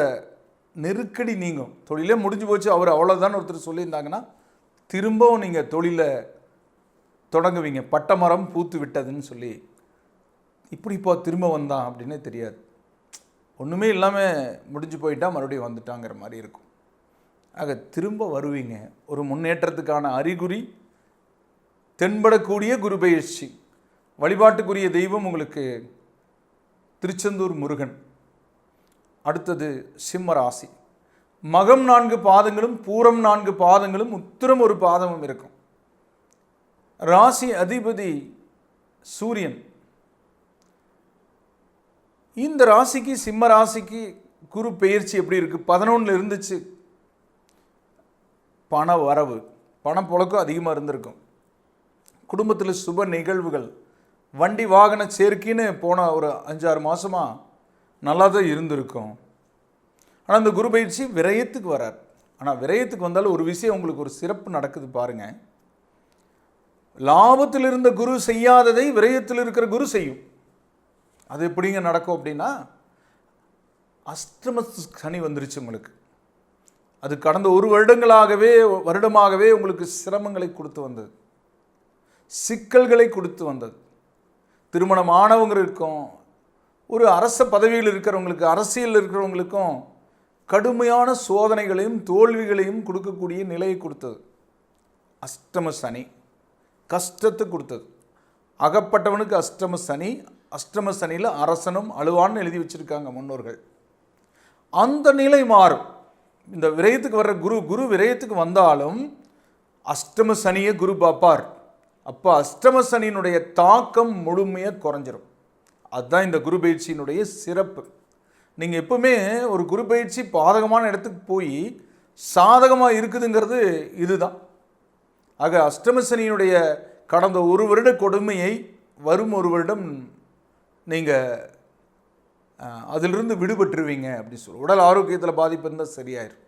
நெருக்கடி நீங்கும். தொழிலே முடிஞ்சு போச்சு, அவர் அவ்வளோதான் ஒருத்தர் சொல்லியிருந்தாங்கன்னா திரும்பவும் நீங்கள் தொழிலை தொடங்குவீங்க. பட்டமரம் பூத்து விட்டதுன்னு சொல்லி, இப்படி இப்போ திரும்ப வந்தான் அப்படின்னே தெரியாது. ஒன்றுமே இல்லாமல் முடிஞ்சு போயிட்டா மறுபடியும் வந்துட்டாங்கிற மாதிரி இருக்கும். ஆக திரும்ப வருவீங்க. ஒரு முன்னேற்றத்துக்கான அறிகுறி தென்படக்கூடிய குரு பயிற்சி. வழிபாட்டுக்குரிய தெய்வம் உங்களுக்கு திருச்செந்தூர் முருகன். அடுத்தது சிம்ம ராசி. மகம் 4 பாதங்களும் பூரம் 4 பாதங்களும் உத்திரம் 1 பாதமும் இருக்கும். ராசி அதிபதி சூரியன். இந்த ராசிக்கு, சிம்ம ராசிக்கு குரு பெயர்ச்சி எப்படி இருக்குது? 11 இருந்துச்சு. பண வரவு, பணப்புழக்கம் அதிகமாக இருந்திருக்கும். குடும்பத்தில் சுப நிகழ்வுகள், வண்டி வாகன சேர்க்கைன்னு போன ஒரு 5-6 மாதமாக நல்லா தான் இருந்திருக்கும். ஆனால் இந்த குரு பயிற்சி விரயத்துக்கு வரார். ஆனால் விரயத்துக்கு வந்தாலும் ஒரு விஷயம் உங்களுக்கு ஒரு சிறப்பு நடக்குது பாருங்கள். லாபத்தில் இருந்த குரு செய்யாததை விரயத்தில் இருக்கிற குரு செய்யும். அது எப்படிங்க நடக்கும் அப்படின்னா, அஷ்டம சனி வந்துருச்சு உங்களுக்கு. அது கடந்த ஒரு வருடமாகவே உங்களுக்கு சிரமங்களை கொடுத்து வந்தது, சிக்கல்களை கொடுத்து வந்தது. திருமணமானவங்களுக்கும், ஒரு அரச பதவியில் இருக்கிறவங்களுக்கு, அரசியல் இருக்கிறவங்களுக்கும் கடுமையான சோதனைகளையும் தோல்விகளையும் கொடுக்கக்கூடிய நிலையை கொடுத்தது. அஷ்டம சனி கஷ்டத்தை கொடுத்தது. அகப்பட்டவனுக்கு அஷ்டம சனி, அஷ்டம சனியில் அரசனும் அழுவான்னு எழுதி வச்சிருக்காங்க முன்னோர்கள். அந்த நிலை மாறும். இந்த விரயத்துக்கு வர்ற குரு விரயத்துக்கு வந்தாலும் அஷ்டம சனியை குரு பார்ப்பார். அப்போ அஷ்டம சனியினுடைய தாக்கம் முழுமையாக குறைஞ்சிரும். அதுதான் இந்த குரு பயிற்சியினுடைய சிறப்பு. நீங்கள் எப்பவுமே ஒரு குரு பயிற்சி பாதகமான இடத்துக்கு போய் சாதகமாக இருக்குதுங்கிறது இதுதான். ஆக அஷ்டமசனியினுடைய கடந்த ஒரு வருட கொடுமையை வரும் ஒரு வருடம் நீங்கள் அதிலிருந்து விடுபட்டுருவீங்க அப்படின்னு சொல்லி. உடல் ஆரோக்கியத்தில் பாதிப்பு இருந்தால் சரியாயிரும்,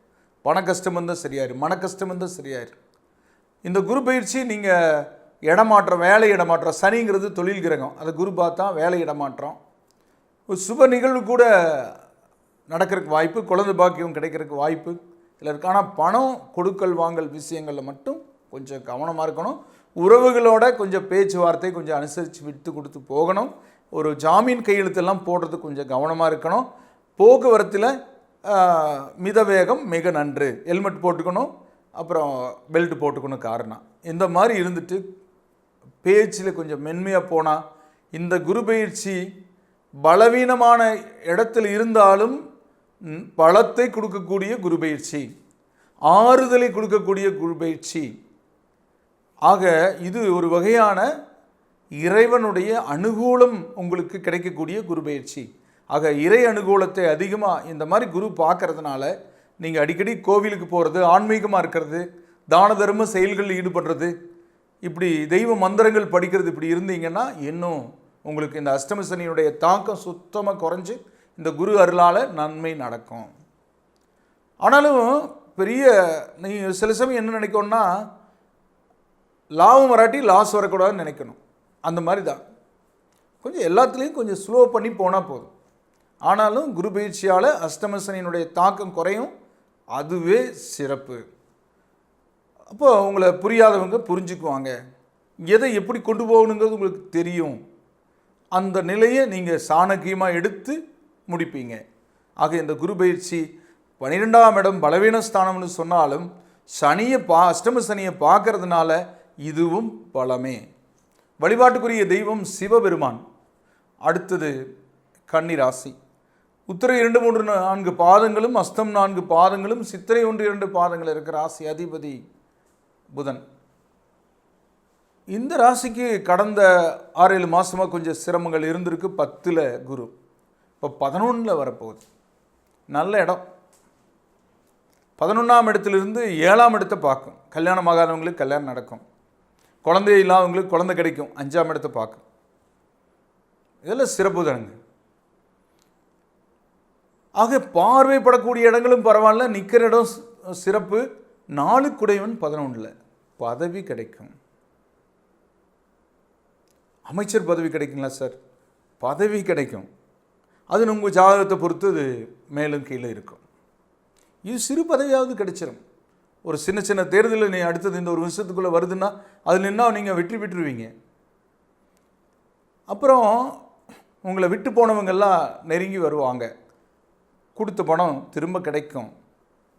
பண கஷ்டம் இருந்தால் சரியாயிரும், மன கஷ்டம் இருந்தால் சரியாயிரும். இந்த குரு பயிற்சி நீங்கள் இடமாற்றம், வேலை இடமாற்றம், சனிங்கிறது தொழில் கிரகம், அதை குரு பார்த்தா வேலை இடமாற்றம், ஒரு சுப நிகழ்வு கூட நடக்கிறதுக்கு வாய்ப்பு, குழந்தை பாக்கியம் கிடைக்கிறதுக்கு வாய்ப்பு இதில் இருக்குது. ஆனால் பணம் கொடுக்கல் வாங்கல் விஷயங்களில் மட்டும் கொஞ்சம் கவனமாக இருக்கணும். உறவுகளோட கொஞ்சம் பேச்சுவார்த்தை கொஞ்சம் அனுசரித்து விட்டு கொடுத்து போகணும். ஒரு ஜாமீன் கையெழுத்தெல்லாம் போடுறது கொஞ்சம் கவனமாக இருக்கணும். போக்குவரத்தில் மித வேகம் மிக நன்று, ஹெல்மெட் போட்டுக்கணும், அப்புறம் பெல்ட் போட்டுக்கணும் காரணம். இந்த மாதிரி இருந்துட்டு பேச்சில் கொஞ்சம் மென்மையாக போனால் இந்த குரு பயிற்சி பலவீனமான இடத்தில் இருந்தாலும் பலத்தை கொடுக்கக்கூடிய குரு பயிற்சி, ஆறுதலை கொடுக்கக்கூடிய குரு பயிற்சி. ஆக இது ஒரு வகையான இறைவனுடைய அனுகூலம் உங்களுக்கு கிடைக்கக்கூடிய குரு பயிற்சி. ஆக இறை அனுகூலத்தை அதிகமாக இந்த மாதிரி குரு பார்க்கறதுனால நீங்கள் அடிக்கடி கோவிலுக்கு போகிறது, ஆன்மீகமாக இருக்கிறது, தான தர்ம செயல்களில் ஈடுபடுறது, இப்படி தெய்வ மந்திரங்கள் படிக்கிறது, இப்படி இருந்தீங்கன்னா இன்னும் உங்களுக்கு இந்த அஷ்டமசனியுடைய தாக்கம் சுத்தமாக குறைஞ்சி இந்த குரு அருளால் நன்மை நடக்கும். ஆனாலும் பெரிய நீங்கள் சில சமயம் என்ன நினைக்கணும்னா, லாபம் வராட்டி லாஸ் வரக்கூடாதுன்னு நினைக்கணும். அந்த மாதிரி தான் கொஞ்சம் எல்லாத்துலேயும் கொஞ்சம் ஸ்லோ பண்ணி போனால் போதும். ஆனாலும் குரு பயிற்சியால் அஷ்டமசனியினுடைய தாக்கம் குறையும், அதுவே சிறப்பு. அப்போ உங்களை புரியாதவங்க புரிஞ்சுக்குவாங்க, எதை எப்படி கொண்டு போகணுங்கிறது உங்களுக்கு தெரியும். அந்த நிலையை நீங்கள் சாணக்கியமாக எடுத்து முடிப்பீங்க. ஆக இந்த குரு பயிற்சி 12ஆம் இடம் பலவீன ஸ்தானம்னு சொன்னாலும் சனியை அஷ்டம சனியை பார்க்கறதுனால இதுவும் பலமே. வழிபாட்டுக்குரிய தெய்வம் சிவபெருமான். அடுத்தது கன்னி ராசி. உத்திரை 2, 3, 4 பாதங்களும், அஸ்தம் 4 பாதங்களும், சித்திரை 1, 2 பாதங்கள் இருக்கிற ராசி அதிபதி புதன். இந்த ராசிக்கு கடந்த 6-7 மாதமாக கொஞ்சம் சிரமங்கள் இருந்திருக்கு. 10ல் குரு, இப்போ 11ல் வரப்போகுது. நல்ல இடம். 11ஆம் இடத்துலேருந்து 7ஆம் இடத்தை பார்க்கும். கல்யாணம் ஆகாதவங்களுக்கு கல்யாணம் நடக்கும், குழந்தை இல்லாதவங்களுக்கு குழந்தை கிடைக்கும். 5ஆம் இடத்தை பார்க்கும். இதெல்லாம் சிறப்பு தானுங்க. ஆக பார்வைப்படக்கூடிய இடங்களும் பரவாயில்ல, நிற்கிற இடம் சிறப்பு. 4 குடைவன் 11ல் பதவி கிடைக்கும். அமைச்சர் பதவி கிடைக்குங்களா சார்? பதவி கிடைக்கும். அது உங்கள் ஜாதகத்தை பொறுத்து அது மேலும் கீழே இருக்கும். இது சிறு பதவியாவது கிடைச்சிடும். ஒரு சின்ன சின்ன தேர்தலில் நீ அடுத்தது இந்த ஒரு வருஷத்துக்குள்ளே வருதுன்னா அதில் நின்னா நீங்கள் வெற்றி பெற்றுருவீங்க. அப்புறம் உங்களை விட்டு போனவங்கெல்லாம் நெருங்கி வருவாங்க. கொடுத்த பணம் திரும்ப கிடைக்கும்.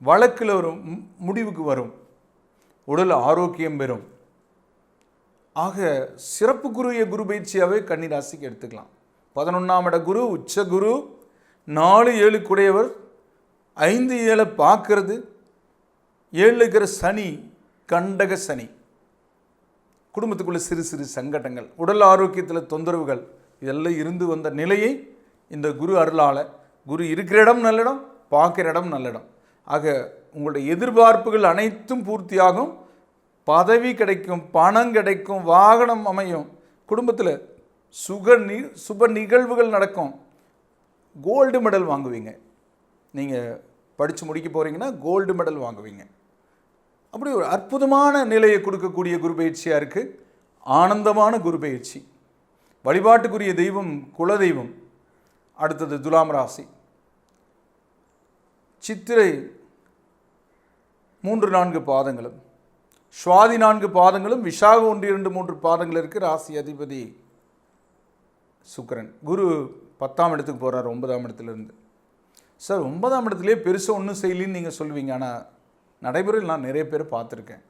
வழக்கில் ஒரு முடிவுக்கு வரும். உடல் ஆரோக்கியம் பெறும். ஆக சிறப்புக்குரிய குரு பயிற்சியாகவே கன்னி ராசிக்கு எடுத்துக்கலாம். 11ஆம் இட குரு உச்ச குரு, 4-7 குடையவர், 5-7 பார்க்கறது, 7 இருக்கிற சனி கண்டக சனி. குடும்பத்துக்குள்ள சிறு சிறு சங்கடங்கள், உடல் ஆரோக்கியத்தில் தொந்தரவுகள், இதெல்லாம் இருந்து வந்த நிலையை இந்த குரு அருளால், குரு இருக்கிற இடம் நல்ல இடம், பார்க்குற இடம் நல்ல இடம். ஆக உங்களுடைய எதிர்பார்ப்புகள் அனைத்தும் பூர்த்தியாகும். பதவி கிடைக்கும், பணம் கிடைக்கும், வாகனம் அமையும், குடும்பத்தில் சுப நிகழ்வுகள் நடக்கும். கோல்டு மெடல் வாங்குவீங்க. நீங்கள் படித்து முடிக்க போகிறீங்கன்னா கோல்டு மெடல் வாங்குவீங்க. அப்படி ஒரு அற்புதமான நிலையை கொடுக்கக்கூடிய குரு பயிற்சியாக இருக்குது. ஆனந்தமான குரு பயிற்சி. வழிபாட்டுக்குரிய தெய்வம் குலதெய்வம். அடுத்தது துலாம் ராசி. சித்திரை 3-4 பாதங்களும், சுவாதி 4 பாதங்களும், விஷாக 1-2-3 பாதங்கள் இருக்குது. ராசி அதிபதி சுக்கிரன். குரு 10ஆம் இடத்துக்கு போகிறார் 9ஆம் இடத்துலேருந்து. சார் 9ஆம் இடத்துலேயே பெருசாக ஒன்றும் செய்யலின்னு நீங்கள் சொல்லுவீங்க. ஆனால் நடைமுறையில் நான் நிறைய பேர் பார்த்துருக்கேன்.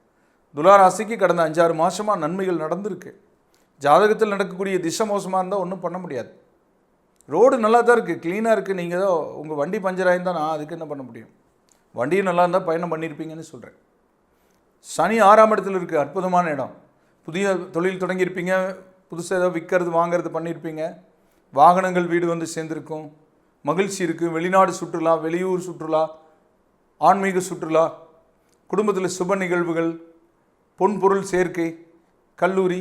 துலா ராசிக்கு கடந்த 5-6 மாதமாக நன்மைகள் நடந்திருக்கு. ஜாதகத்தில் நடக்கக்கூடிய திசை மோசமாக இருந்தால் ஒன்றும் பண்ண முடியாது. ரோடு நல்லா தான் இருக்குது, க்ளீனாக இருக்குது. நீங்கள் தான் உங்கள் வண்டி பஞ்சர் ஆகிருந்தால் நான் அதுக்கு என்ன பண்ண முடியும்? வண்டியும் நல்லா இருந்தால் பயணம் பண்ணியிருப்பீங்கன்னு சொல்கிறேன். சனி 6ஆம் இடத்துல இருக்குது. அற்புதமான இடம். புதிய தொழில் தொடங்கியிருப்பீங்க, புதுசாக ஏதோ விற்கிறது வாங்கிறது பண்ணியிருப்பீங்க. வாகனங்கள் வீடு வந்து சேர்ந்துருக்கும். மகிழ்ச்சி இருக்குது. வெளிநாடு சுற்றுலா, வெளியூர் சுற்றுலா, ஆன்மீக சுற்றுலா, குடும்பத்தில் சுப நிகழ்வுகள், பொன்பொருள் சேர்க்கை, கல்லூரி,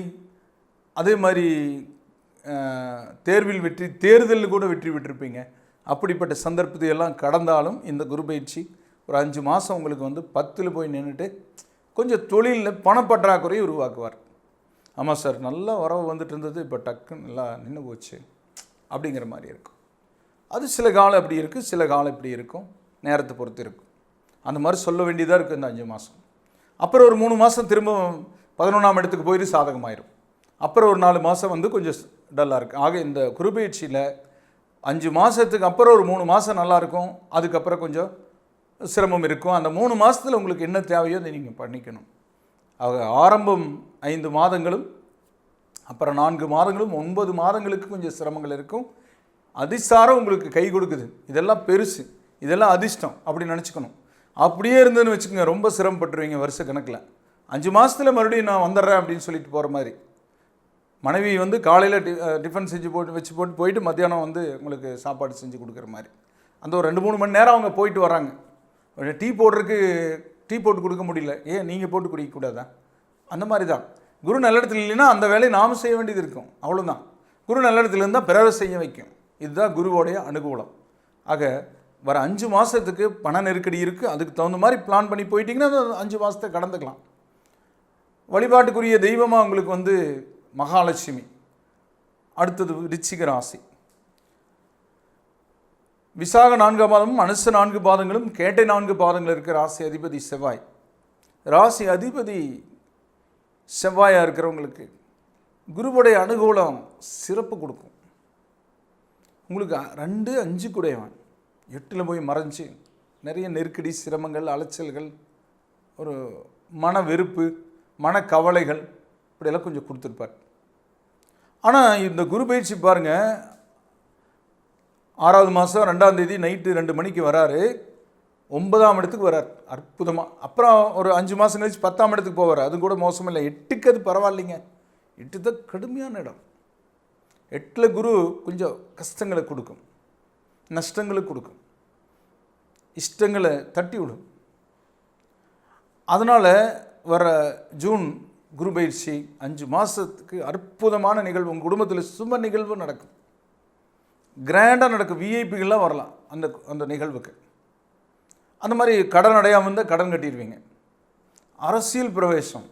அதே மாதிரி தேர்வில் வெற்றி, தேர்தலில் கூட வெற்றி பெற்றிருப்பீங்க. அப்படிப்பட்ட சந்தர்ப்பத்தை எல்லாம் கடந்தாலும் இந்த குரு பயிற்சி ஒரு 5 மாதம் உங்களுக்கு வந்து 10ல் போய் நின்றுட்டு கொஞ்சம் தொழிலில் பணப்பற்றாக்குறையை உருவாக்குவார். ஆமாம் சார், நல்லா வரவு வந்துட்டு இருந்தது, இப்போ டக்குன்னு நல்லா நின்று போச்சு அப்படிங்கிற மாதிரி இருக்கும். அது சில காலம் அப்படி இருக்குது, சில காலம் இப்படி இருக்கும், நேரத்தை பொறுத்து இருக்கும். அந்த மாதிரி சொல்ல வேண்டியதாக இருக்குது இந்த 5 மாதம். அப்புறம் ஒரு 3 மாதம் திரும்ப 11ஆம் இடத்துக்கு போயிட்டு சாதகமாயிரும். அப்புறம் ஒரு 4 மாதம் வந்து கொஞ்சம் டல்லாக இருக்குது. ஆக இந்த குரு பயிற்சியில் 5 மாதத்துக்கு அப்புறம் ஒரு 3 மாதம் நல்லாயிருக்கும், அதுக்கப்புறம் கொஞ்சம் சிரமம் இருக்கும். அந்த 3 மாதத்தில் உங்களுக்கு என்ன தேவையோ அதை நீங்கள் பண்ணிக்கணும். ஆக ஆரம்பம் 5 மாதங்களும், அப்புறம் 4 மாதங்களும், 9 மாதங்களுக்கு கொஞ்சம் சிரமங்கள் இருக்கும். அதிசாரம் உங்களுக்கு கை கொடுக்குது, இதெல்லாம் பெருசு, இதெல்லாம் அதிர்ஷ்டம் அப்படி நினச்சிக்கணும். அப்படியே இருந்ததுன்னு வச்சுக்கோங்க, ரொம்ப சிரமப்பட்டுருவீங்க வருஷ கணக்கில். 5 மாதத்தில் மறுபடியும் நான் வந்துடுறேன் அப்படின்னு சொல்லிட்டு போகிற மாதிரி. மனைவி வந்து காலையில் டிஃபன் செஞ்சு போட்டு போயிட்டு மத்தியானம் வந்து உங்களுக்கு சாப்பாடு செஞ்சு கொடுக்குற மாதிரி. அந்த ஒரு 2-3 மணி நேரம் அவங்க போயிட்டு வராங்க. டீ போடுறதுக்கு டீ போட்டு கொடுக்க முடியல, ஏன் நீங்கள் போட்டு குடிக்கக்கூடாதா? அந்த மாதிரி தான். குரு நல்ல இடத்துல இல்லைன்னா அந்த வேலையை நாம் செய்ய வேண்டியது இருக்கும், அவ்வளோதான். குரு நல்ல இடத்துல இருந்தால் பிறரை செய்ய வைக்கும். இதுதான் குருவோடைய அனுகூலம். ஆக வர 5 மாதத்துக்கு பண நெருக்கடி இருக்குது, அதுக்கு தகுந்த மாதிரி பிளான் பண்ணி போயிட்டிங்கன்னா அந்த 5 மாதத்தை கடந்துக்கலாம். வழிபாட்டுக்குரிய தெய்வமாக உங்களுக்கு வந்து மகாலட்சுமி. அடுத்தது விருச்சிக ராசி. விசாக 4 பாதமும், அனுச 4 பாதங்களும், கேட்டை 4 பாதங்கள் இருக்கிற ராசி அதிபதி செவ்வாய். ராசி அதிபதி செவ்வாயாக இருக்கிறவங்களுக்கு குருவுடைய அனுகூலம் சிறப்பு கொடுக்கும். உங்களுக்கு 2-5 கூடையவன் 8ல் போய் மறைஞ்சு நிறைய நெருக்கடி, சிரமங்கள், அலைச்சல்கள், ஒரு மன வெறுப்பு, மனக்கவலைகள் இப்படியெல்லாம் கொஞ்சம் கொடுத்துருப்பார். ஆனால் இந்த குரு பயிற்சி பாருங்கள், 6வது மாதம் 2ஆம் தேதி நைட்டு 2 மணிக்கு வராரு, 9ஆம் இடத்துக்கு வரார். அற்புதமாக. அப்புறம் ஒரு 5 மாதம் கழிச்சு 10ஆம் இடத்துக்கு போவார். அது கூட மோசம் இல்லை. 8க்கு அது பரவாயில்லைங்க. 8 தான் கடுமையான இடம். 8ல் குரு கொஞ்சம் கஷ்டங்களை கொடுக்கும், நஷ்டங்களை கொடுக்கும், இஷ்டங்களை தட்டி விடும். அதனால் வர ஜூன் குரு பயிற்சி 5 மாதத்துக்கு அற்புதமான நிகழ்வு. உங்கள் குடும்பத்தில் சுப நிகழ்வு நடக்கும், கிராண்டாக நடக்கும். விஐபிகள்லாம் வரலாம் அந்த நிகழ்வுக்கு. அந்த மாதிரி கடன் அடையாமல் இருந்தால் கடன் கட்டிடுவீங்க. அரசியல் பிரவேசம்,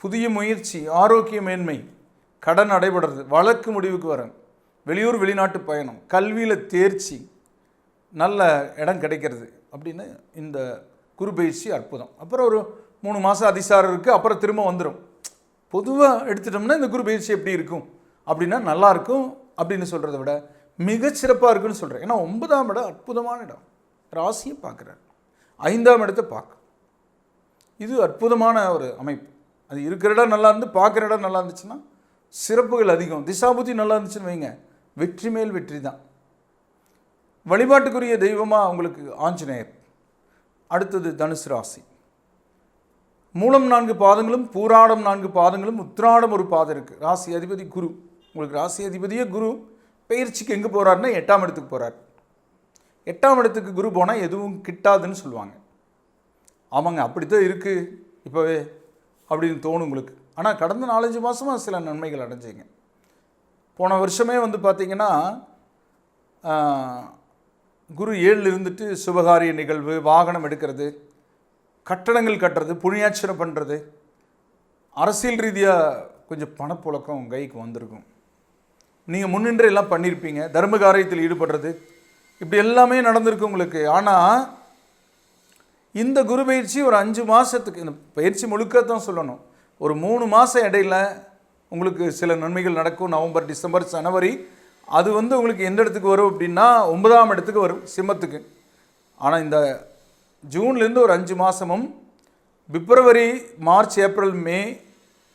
புதிய முயற்சி, ஆரோக்கிய மேன்மை, கடன் அடைபடுறது, வழக்கு முடிவுக்கு வர, வெளியூர் வெளிநாட்டு பயணம், கல்வியில் தேர்ச்சி, நல்ல இடம் கிடைக்கிறது அப்படின்னு இந்த குரு பயிற்சி அற்புதம். அப்புறம் ஒரு 3 மாதம் அதிசாரம் இருக்குது, அப்புறம் திரும்ப வந்துடும். பொதுவாக எடுத்துட்டோம்னா இந்த குரு பயிற்சி எப்படி இருக்கும் அப்படின்னா நல்லாயிருக்கும் அப்படின்னு சொல்கிறத விட மிகச்சிறப்பாக இருக்குன்னு சொல்கிறேன். ஏன்னா 9ஆம் இடம் அற்புதமான இடம், ராசியை பார்க்குறார், 5ஆம் இடத்தை பார்க்க. இது அற்புதமான ஒரு அமைப்பு. அது இருக்கிற இடம் நல்லா இருந்து பார்க்குற இடம் நல்லா இருந்துச்சுன்னா சிறப்புகள் அதிகம். திசாபுத்தி நல்லா இருந்துச்சுன்னு வைங்க, வெற்றி மேல் வெற்றி தான். வழிபாட்டுக்குரிய தெய்வமாக உங்களுக்கு ஆஞ்சநேயர். அடுத்தது தனுசு ராசி. மூலம் 4 பாதங்களும், பூராடம் 4 பாதங்களும், உத்திராடம் ஒரு பாதம் இருக்குது. ராசி அதிபதி குரு. உங்களுக்கு ராசி அதிபதியே குரு பயிற்சிக்கு எங்கே போகிறாருன்னா 8ஆம் இடத்துக்கு போகிறார். 8ஆம் இடத்துக்கு குரு போனால் எதுவும் கிட்டாதுன்னு சொல்லுவாங்க. ஆமாங்க, அப்படித்தான் இருக்குது இப்போவே அப்படின்னு தோணும் உங்களுக்கு. ஆனால் கடந்த 4-5 மாதமாக சில நன்மைகள் அடைஞ்சிங்க. போன வருஷமே வந்து பார்த்திங்கன்னா குரு 7ல் இருந்துட்டு சுபகாரிய நிகழ்வு, வாகனம் எடுக்கிறது, கட்டடங்கள் கட்டுறது, புண்ணியாட்சரம் பண்ணுறது, அரசியல் ரீதியாக கொஞ்சம் பணப்புழக்கம் கைக்கு வந்திருக்கும். நீங்கள் முன்னின்று எல்லாம் பண்ணியிருப்பீங்க. தர்ம காரியத்தில் ஈடுபடுறது, இப்படி எல்லாமே நடந்திருக்கு உங்களுக்கு. ஆனால் இந்த குரு பயிற்சி ஒரு 5 மாதத்துக்கு, இந்த பயிற்சி முழுக்கத்தான் சொல்லணும், ஒரு 3 மாதம் இடையில் உங்களுக்கு சில நன்மைகள் நடக்கும். நவம்பர், டிசம்பர், ஜனவரி. அது வந்து உங்களுக்கு எந்த இடத்துக்கு வரும் அப்படின்னா 9ஆம் இடத்துக்கு வரும், சிம்மத்துக்கு. ஆனால் இந்த ஜூன்லேருந்து ஒரு 5 மாதமும், பிப்ரவரி, மார்ச், ஏப்ரல், மே,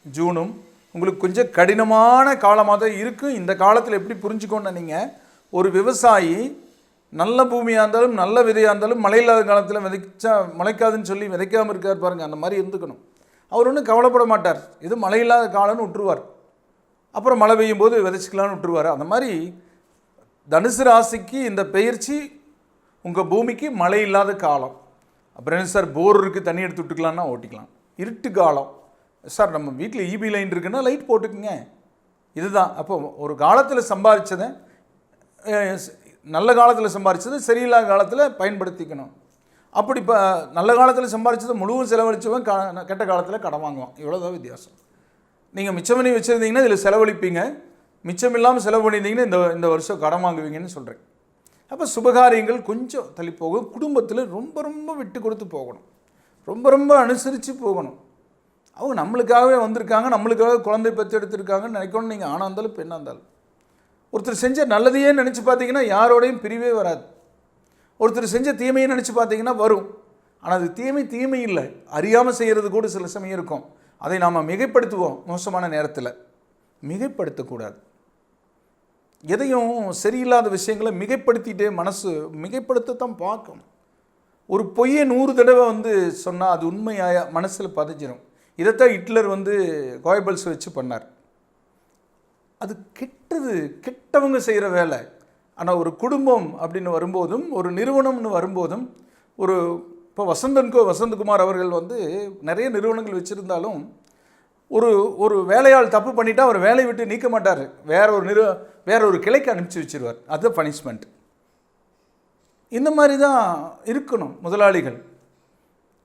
ஜூனும் உங்களுக்கு கொஞ்சம் கடினமான காலமாக தான் இருக்கும். இந்த காலத்தில் எப்படி புரிஞ்சுக்கோன்னா, நீங்கள் ஒரு விவசாயி நல்ல பூமியாக இருந்தாலும், நல்ல விதையாக இருந்தாலும், மழை இல்லாத காலத்தில் விதைச்சா மழைக்காதுன்னு சொல்லி விதைக்காமல் இருக்கார் பாருங்கள், அந்த மாதிரி இருந்துக்கணும். அவர் ஒன்றும் கவலைப்பட மாட்டார், இது மழை இல்லாத காலம்னு விட்டுருவார். அப்புறம் மழை பெய்யும் போது விதைச்சிக்கலான்னு விட்டுருவார். அந்த மாதிரி தனுசு ராசிக்கு இந்த பெயர்ச்சி உங்கள் பூமிக்கு மழை இல்லாத காலம். அப்புறம் என்ன சார், போர் இருக்குது, தண்ணி எடுத்து விட்டுக்கலான்னா ஓட்டிக்கலாம். இருட்டு காலம் சார், நம்ம வீட்டில் ஈபி லைன் இருக்குன்னா லைட் போட்டுக்குங்க. இதுதான். அப்போ ஒரு காலத்தில் சம்பாதிச்சதை, நல்ல காலத்தில் சம்பாதிச்சதை சரியில்லாத காலத்தில் பயன்படுத்திக்கணும். அப்படி இப்போ நல்ல காலத்தில் சம்பாதிச்சதை முழுவதும் செலவழிச்சவன் கெட்ட காலத்தில் கடன் வாங்குவான். இவ்வளோதான் வித்தியாசம். நீங்கள் மிச்சம் பண்ணி வச்சுருந்தீங்கன்னா இதில் செலவழிப்பீங்க, மிச்சம் இல்லாமல் செலவு பண்ணியிருந்தீங்கன்னா இந்த வருஷம் கடன் வாங்குவீங்கன்னு சொல்கிறேன். அப்போ சுபகாரியங்கள் கொஞ்சம் தள்ளி போகும். குடும்பத்தில் ரொம்ப ரொம்ப விட்டு கொடுத்து போகணும், ரொம்ப ரொம்ப அனுசரித்து போகணும். அவங்க நம்மளுக்காகவே வந்திருக்காங்க, நம்மளுக்காக குழந்தை பெற்றெடுத்திருக்காங்கன்னு நினைக்கணும். நீங்கள் ஆணாக இருந்தாலும் பெண்ணாக இருந்தாலும் ஒருத்தர் செஞ்ச நல்லதையே நினச்சி பார்த்தீங்கன்னா யாரோடையும் பிரிவே வராது. ஒருத்தர் செஞ்ச தீமையை நினச்சி பார்த்தீங்கன்னா வரும். ஆனால் அது தீமை இல்லை, அறியாமல் செய்கிறது கூட சில சமயம் இருக்கும். அதை நாம் மிகைப்படுத்துவோம். மோசமான நேரத்தில் மிகைப்படுத்தக்கூடாது. எதையும் சரியில்லாத விஷயங்களை மிகைப்படுத்திட்டே மனசு மிகைப்படுத்தத்தான் பார்க்கணும். ஒரு பொய்யை 100 தடவை சொன்னால் அது உண்மையாக மனசில் பதிஞ்சிடும். இதைத்தான் ஹிட்லர் கோயபல்ஸ் வச்சு பண்ணார். அது கெட்டது, கெட்டவங்க செய்கிற வேலை. ஆனால் ஒரு குடும்பம் அப்படின்னு வரும்போதும், ஒரு நிறுவனம்னு வரும்போதும், இப்போ வசந்தகுமார் அவர்கள் நிறைய நிறுவனங்கள் வச்சுருந்தாலும் ஒரு வேலையாள் தப்பு பண்ணிட்டா அவர் வேலையை விட்டு நீக்க மாட்டார், வேற ஒரு கிளைக்கு அனுப்பிச்சி வச்சிருவார். அது பனிஷ்மெண்ட். இந்த மாதிரி தான் இருக்கணும் முதலாளிகள்.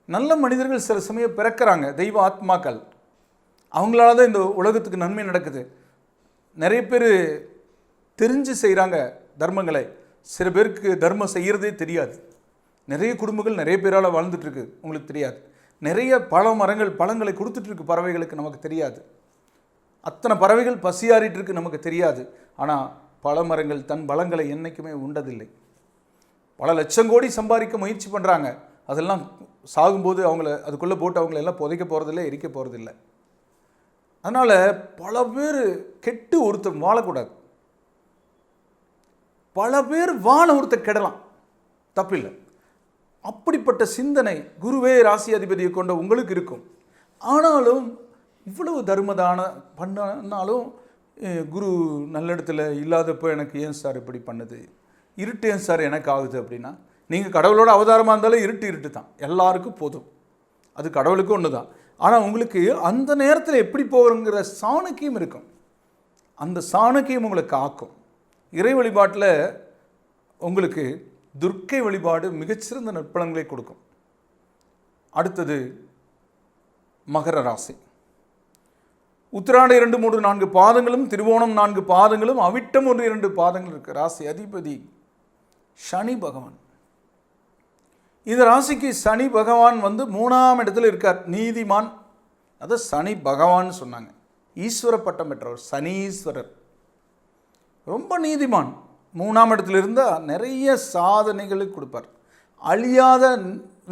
நல்ல மனிதர்கள் சில சமயம் பிறக்கிறாங்க, தெய்வ ஆத்மாக்கள். அவங்களால தான் இந்த உலகத்துக்கு நன்மை நடக்குது. நிறைய பேர் தெரிஞ்சு செய்கிறாங்க தர்மங்களை, சில பேருக்கு தர்மம் செய்கிறதே தெரியாது. நிறைய குடும்பங்கள் நிறைய பேரால் வாழ்ந்துட்டுருக்கு, உங்களுக்கு தெரியாது. நிறைய பழங்களை கொடுத்துட்ருக்கு பறவைகளுக்கு, நமக்கு தெரியாது. அத்தனை பறவைகள் பசியாறிட்டுருக்கு, நமக்கு தெரியாது. ஆனால் பல மரங்கள் தன் பழங்களை என்றைக்குமே உண்டதில்லை. பல லட்சம் கோடி சம்பாதிக்க முயற்சி பண்ணுறாங்க, அதெல்லாம் சாகும்போது அதுக்குள்ளே போட்டு அவங்களெல்லாம் புதைக்க போகிறதில்லை, எரிக்க போகிறதில்லை. அதனால் பல பேர் கெட்டு ஒருத்தர் வாழக்கூடாது. பல பேர் ஒருத்தர் கெடலாம், தப்பில்லை. அப்படிப்பட்ட சிந்தனை குருவே ராசி அதிபதியை கொண்ட உங்களுக்கு இருக்கும். ஆனாலும் இவ்வளவு தர்மதான பண்ணாலும் குரு நல்ல இடத்துல இல்லாதப்போ எனக்கு ஏன் சார் இப்படி பண்ணுது, இருட்டு ஏன் சார் எனக்கு ஆகுது அப்படின்னா, நீங்கள் கடவுளோட அவதாரமாக இருந்தாலும் இருட்டு தான், எல்லாருக்கும் போதும். அது கடவுளுக்கும் ஒன்று தான். ஆனால் உங்களுக்கு அந்த நேரத்தில் எப்படி போகிறோங்கிற சாணக்கியம் இருக்கும். அந்த சாணக்கியம் உங்களுக்கு ஆக்கும். இறை வழிபாட்டில் உங்களுக்கு துர்க்கை வழிபாடு மிகச்சிறந்த நற்பலன்களை கொடுக்கும். அடுத்தது மகர ராசி. உத்திராடம் 2, 3, 4 பாதங்களும், திருவோணம் 4 பாதங்களும், அவிட்டம் 1, 2 பாதங்கள் இருக்கு. ராசி அதிபதி சனி பகவான். இந்த ராசிக்கு சனி பகவான் 3ஆம் இடத்துல இருக்கார், நீதிமான். அதை சனி பகவான் சொன்னாங்க. ஈஸ்வர பட்டம் பெற்றவர், சனீஸ்வரர். ரொம்ப நீதிமான். 3ஆம் இடத்துல இருந்தால் நிறைய சாதனைகளை கொடுப்பார், அழியாத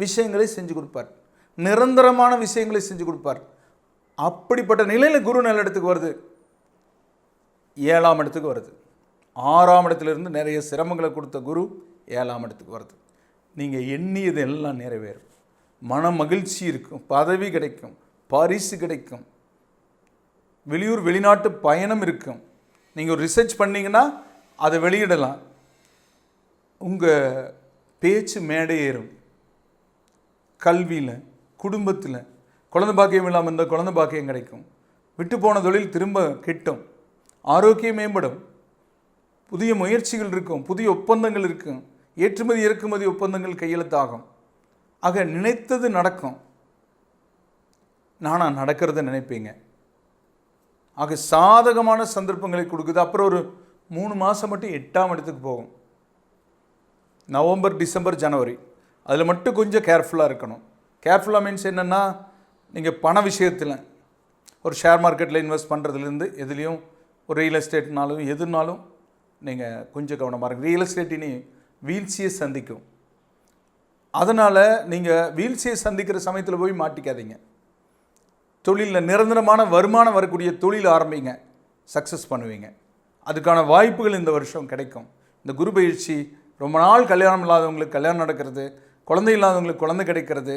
விஷயங்களை செஞ்சு கொடுப்பார், நிரந்தரமான விஷயங்களை செஞ்சு கொடுப்பார். அப்படிப்பட்ட நிலையில் குரு நல்ல இடத்துக்கு வருது, 7ஆம் இடத்துக்கு வருது. 6ஆம் இடத்துலேருந்து நிறைய சிரமங்களை கொடுத்த குரு 7ஆம் இடத்துக்கு வருது. நீங்கள் எண்ணியது எல்லாம் நிறைவேறும், மன மகிழ்ச்சி இருக்கும், பதவி கிடைக்கும், பரிசு கிடைக்கும், வெளியூர் வெளிநாட்டு பயணம் இருக்கும். நீங்கள் ஒரு ரிசர்ச் பண்ணிங்கன்னா அதை வெளியிடலாம், உங்கள் பேச்சு மேடை ஏறும். கல்வியில், குடும்பத்தில் குழந்தை பாக்கியம் இல்லாமல் இருந்தால் குழந்தை பாக்கியம் கிடைக்கும், விட்டு போன தொழில் திரும்ப கிட்டும், ஆரோக்கியம் மேம்படும், புதிய முயற்சிகள் இருக்கும், புதிய ஒப்பந்தங்கள் இருக்கும், ஏற்றுமதி இறக்குமதி ஒப்பந்தங்கள் கையெழுத்தாகும். ஆக நினைத்தது நடக்கும். நானா நடக்கிறத நினைப்பீங்க. ஆக சாதகமான சந்தர்ப்பங்களை கொடுக்குது. அப்புறம் ஒரு 3 மாதம் மட்டும் 8ஆம் இடத்துக்கு போகும். நவம்பர், டிசம்பர், ஜனவரி அதில் மட்டும் கொஞ்சம் கேர்ஃபுல்லாக இருக்கணும். கேர்ஃபுல்லாக மீன்ஸ் என்னென்னா, நீங்கள் பண விஷயத்தில் ஒரு ஷேர் மார்க்கெட்டில் இன்வெஸ்ட் பண்ணுறதுலேருந்து எதுலேயும் ஒரு ரியல் எஸ்டேட்னாலும் எதுனாலும் நீங்கள் கொஞ்சம் கவனமாக இருங்க. ரியல் எஸ்டேட் இனி வீழ்ச்சியை சந்திக்கும். அதனால் நீங்கள் வீழ்ச்சியை சந்திக்கிற சமயத்தில் போய் மாட்டிக்காதீங்க. தொழிலில் நிரந்தரமான வருமானம் வரக்கூடிய தொழில் ஆரம்பிங்க, சக்ஸஸ் பண்ணுவீங்க. அதுக்கான வாய்ப்புகள் இந்த வருஷம் கிடைக்கும். இந்த குரு பயிற்சி ரொம்ப நாள் கல்யாணம் இல்லாதவங்களுக்கு கல்யாணம் நடக்கிறது, குழந்தை இல்லாதவங்களுக்கு குழந்தை கிடைக்கிறது,